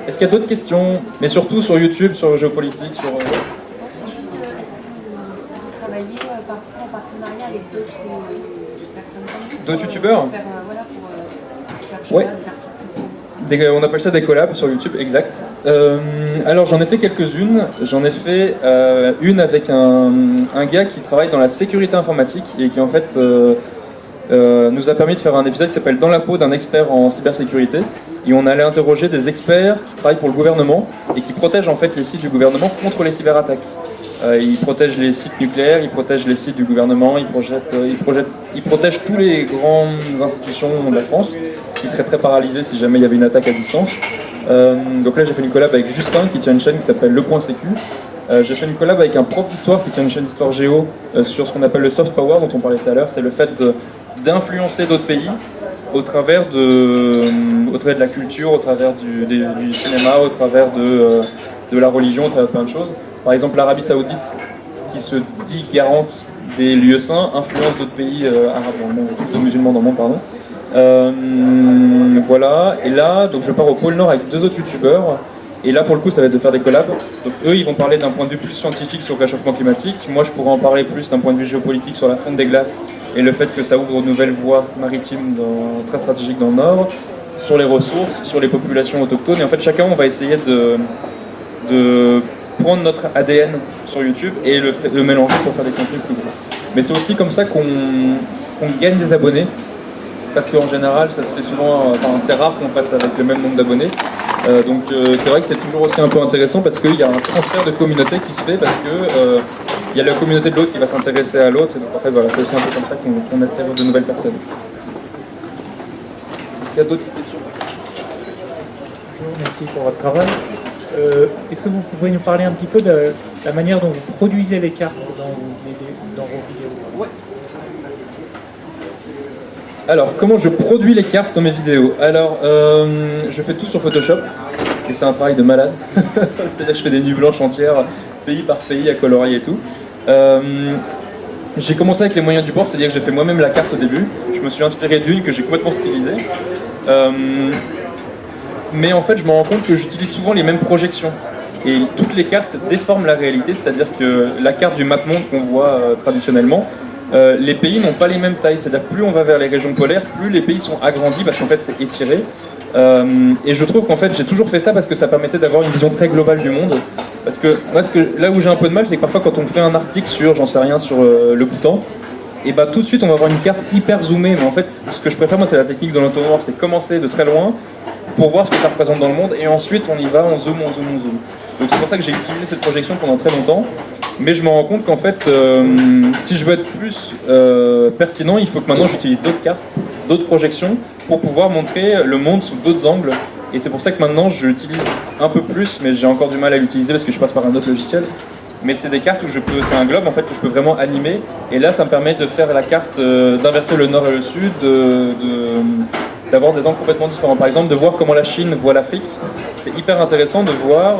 Est-ce qu'il y a d'autres questions? Mais surtout sur YouTube, sur géopolitique, sur... Juste, est-ce que vous travaillez parfois en partenariat avec d'autres personnes comme vous? D'autres youtubeurs? Pour faire, voilà, pour faire Ouais. des articles. On appelle ça des collabs sur YouTube, exact. Alors j'en ai fait quelques-unes. J'en ai fait une avec un gars qui travaille dans la sécurité informatique et qui en fait nous a permis de faire un épisode qui s'appelle Dans la peau d'un expert en cybersécurité. Et on allait interroger des experts qui travaillent pour le gouvernement et qui protègent en fait les sites du gouvernement contre les cyberattaques. Ils protègent les sites nucléaires, ils protègent les sites du gouvernement, ils protègent tous les grandes institutions de la France qui seraient très paralysées si jamais il y avait une attaque à distance. Donc là j'ai fait une collab avec Justin qui tient une chaîne qui s'appelle Le Point Sécu. J'ai fait une collab avec un prof d'histoire qui tient une chaîne d'histoire géo sur ce qu'on appelle le soft power dont on parlait tout à l'heure. C'est le fait d'influencer d'autres pays au travers de la culture, au travers du cinéma, au travers de la religion, au travers de plein de choses. Par exemple, l'Arabie Saoudite, qui se dit garante des lieux saints influencent d'autres pays arabes dans le monde, de musulmans dans le monde, pardon. Voilà, et là, donc je pars au pôle Nord avec 2 autres youtubeurs. Et là, pour le coup, ça va être de faire des collabs. Donc eux, ils vont parler d'un point de vue plus scientifique sur le réchauffement climatique. Moi, je pourrais en parler plus d'un point de vue géopolitique sur la fonte des glaces et le fait que ça ouvre de nouvelles voies maritimes très stratégiques dans le Nord, sur les ressources, sur les populations autochtones. Et en fait, chacun, on va essayer de prendre notre ADN sur YouTube et le mélanger pour faire des contenus plus gros. Mais c'est aussi comme ça qu'on gagne des abonnés. Parce qu'en général, ça se fait souvent, enfin, c'est rare qu'on fasse avec le même nombre d'abonnés. Donc c'est vrai que c'est toujours aussi un peu intéressant parce qu'il y a un transfert de communauté qui se fait parce que il y a la communauté de l'autre qui va s'intéresser à l'autre. Et donc en fait, voilà, c'est aussi un peu comme ça qu'on attire de nouvelles personnes. Est-ce qu'il y a d'autres questions? Bonjour, merci pour votre travail. Est-ce que vous pouvez nous parler un petit peu de la manière dont vous produisez les cartes dans vos vidéos? Ouais. Alors, comment je produis les cartes dans mes vidéos? Alors, je fais tout sur Photoshop, et c'est un travail de malade. C'est-à-dire que je fais des nuits blanches entières, pays par pays, à colorier et tout. J'ai commencé avec les moyens du bord, c'est-à-dire que j'ai fait moi-même la carte au début. Je me suis inspiré d'une que j'ai complètement stylisée. Mais en fait, je me rends compte que j'utilise souvent les mêmes projections. Et toutes les cartes déforment la réalité, c'est-à-dire que la carte du map-monde qu'on voit traditionnellement, les pays n'ont pas les mêmes tailles, c'est-à-dire plus on va vers les régions polaires, plus les pays sont agrandis parce qu'en fait c'est étiré. Et je trouve qu'en fait j'ai toujours fait ça parce que ça permettait d'avoir une vision très globale du monde. Parce que moi, là où j'ai un peu de mal, c'est que parfois quand on fait un article sur, j'en sais rien, sur le Bhoutan, et bah tout de suite on va avoir une carte hyper zoomée. Mais en fait, ce que je préfère moi, c'est la technique de l'entonnoir, c'est commencer de très loin pour voir ce que ça représente dans le monde, et ensuite on y va, on zoome, on zoome, on zoome. Donc c'est pour ça que j'ai utilisé cette projection pendant très longtemps. Mais je me rends compte qu'en fait, si je veux être plus pertinent, il faut que maintenant j'utilise d'autres cartes, d'autres projections, pour pouvoir montrer le monde sous d'autres angles. Et c'est pour ça que maintenant j'utilise un peu plus, mais j'ai encore du mal à l'utiliser parce que je passe par un autre logiciel. Mais c'est des cartes où c'est un globe en fait que je peux vraiment animer. Et là, ça me permet de faire la carte, d'inverser le nord et le sud, d'avoir des angles complètement différents. Par exemple, de voir comment la Chine voit l'Afrique. C'est hyper intéressant de voir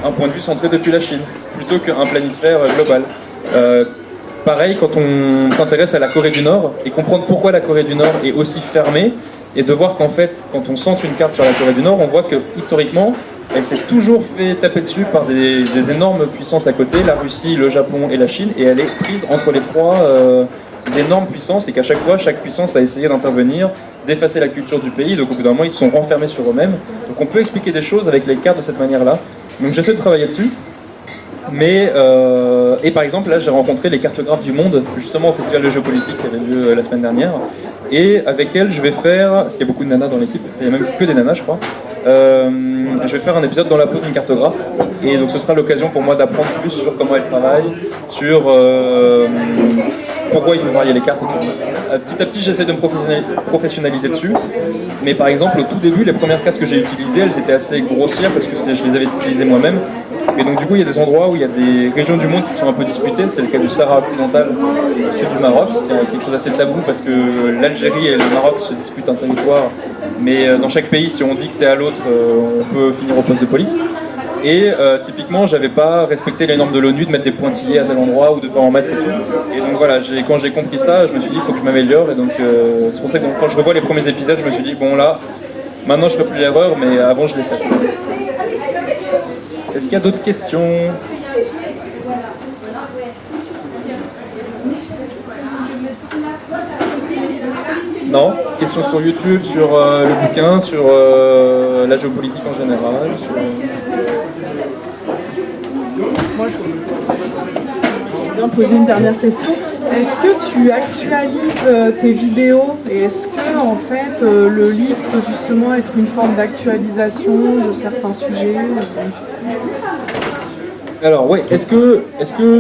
un point de vue centré depuis la Chine, plutôt qu'un planisphère global. Pareil, quand on s'intéresse à la Corée du Nord, et comprendre pourquoi la Corée du Nord est aussi fermée, et de voir qu'en fait, quand on centre une carte sur la Corée du Nord, on voit que historiquement, elle s'est toujours fait taper dessus par des énormes puissances à côté, la Russie, le Japon et la Chine, et elle est prise entre les trois énormes puissances, et qu'à chaque fois, chaque puissance a essayé d'intervenir, d'effacer la culture du pays, donc au bout d'un moment, ils se sont renfermés sur eux-mêmes. Donc on peut expliquer des choses avec les cartes de cette manière-là. Donc j'essaie de travailler dessus. Mais, et par exemple, là j'ai rencontré les cartographes du monde, justement au Festival de géopolitique qui avait lieu la semaine dernière. Et avec elles, je vais faire, parce qu'il y a beaucoup de nanas dans l'équipe, il n'y a même que des nanas je crois, je vais faire un épisode dans la peau d'une cartographe. Et donc ce sera l'occasion pour moi d'apprendre plus sur comment elle travaille, sur pourquoi il faut varier les cartes et tout. Petit à petit, j'essaie de me professionnaliser dessus. Mais par exemple, au tout début, les premières cartes que j'ai utilisées, elles étaient assez grossières parce que je les avais stylisées moi-même. Et donc du coup, il y a des endroits où il y a des régions du monde qui sont un peu disputées. C'est le cas du Sahara occidental, du sud du Maroc, qui est quelque chose d'assez tabou parce que l'Algérie et le Maroc se disputent un territoire. Mais dans chaque pays, si on dit que c'est à l'autre, on peut finir au poste de police. Et typiquement, j'avais pas respecté les normes de l'ONU de mettre des pointillés à tel endroit ou de pas en mettre et tout. Et donc voilà, quand j'ai compris ça, je me suis dit il faut que je m'améliore. Et donc c'est pour ça que quand je revois les premiers épisodes, je me suis dit bon là, maintenant je ne fais plus l'erreur, mais avant je l'ai faite. Est-ce qu'il y a d'autres questions? Non? Questions sur YouTube, sur le bouquin, sur la géopolitique en général Moi, je vais bien poser une dernière question. Est-ce que tu actualises tes vidéos et est-ce que en fait le livre peut justement être une forme d'actualisation de certains sujets? Alors oui, est-ce que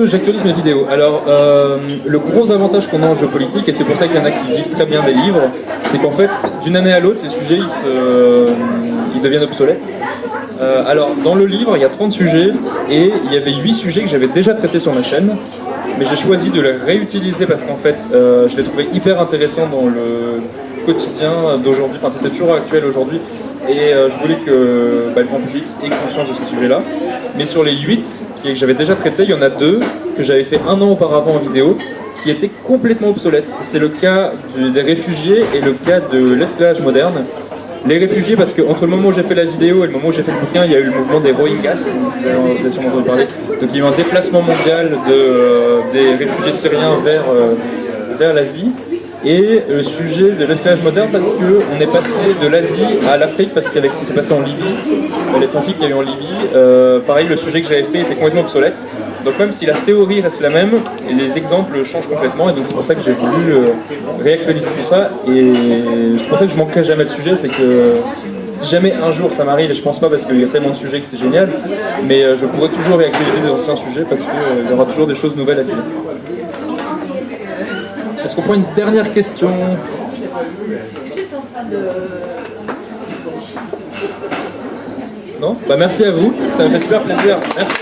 j'actualise mes vidéos? Alors le gros avantage qu'on a en géopolitique, et c'est pour ça qu'il y en a qui vivent très bien des livres, c'est qu'en fait d'une année à l'autre les sujets ils deviennent obsolètes. Alors dans le livre il y a 30 sujets et il y avait 8 sujets que j'avais déjà traités sur ma chaîne, mais j'ai choisi de les réutiliser parce qu'en fait je les trouvais hyper intéressants dans le quotidien d'aujourd'hui, enfin c'était toujours actuel aujourd'hui. et je voulais que le grand public ait conscience de ces sujets-là. Mais sur les 8 que j'avais déjà traités, il y en a 2 que j'avais fait 1 an auparavant en vidéo qui étaient complètement obsolètes. C'est le cas des réfugiés et le cas de l'esclavage moderne. Les réfugiés, parce qu'entre le moment où j'ai fait la vidéo et le moment où j'ai fait le bouquin, il y a eu le mouvement des Rohingyas, vous avez sûrement entendu parler. Donc il y a eu un déplacement mondial des réfugiés syriens vers l'Asie. Et le sujet de l'esclavage moderne, parce qu'on est passé de l'Asie à l'Afrique, parce qu'avec ce qui s'est passé en Libye, les trafics qu'il y a eu en Libye, pareil, le sujet que j'avais fait était complètement obsolète. Donc même si la théorie reste la même, les exemples changent complètement, et donc c'est pour ça que j'ai voulu réactualiser tout ça, et c'est pour ça que je manquerai jamais de sujet, c'est que si jamais un jour ça m'arrive, et je pense pas parce qu'il y a tellement de sujets que c'est génial, mais je pourrai toujours réactualiser des anciens sujets parce qu'il y aura toujours des choses nouvelles à dire. Est-ce qu'on prend une dernière question? Non? Merci à vous, ça me fait super plaisir. Merci.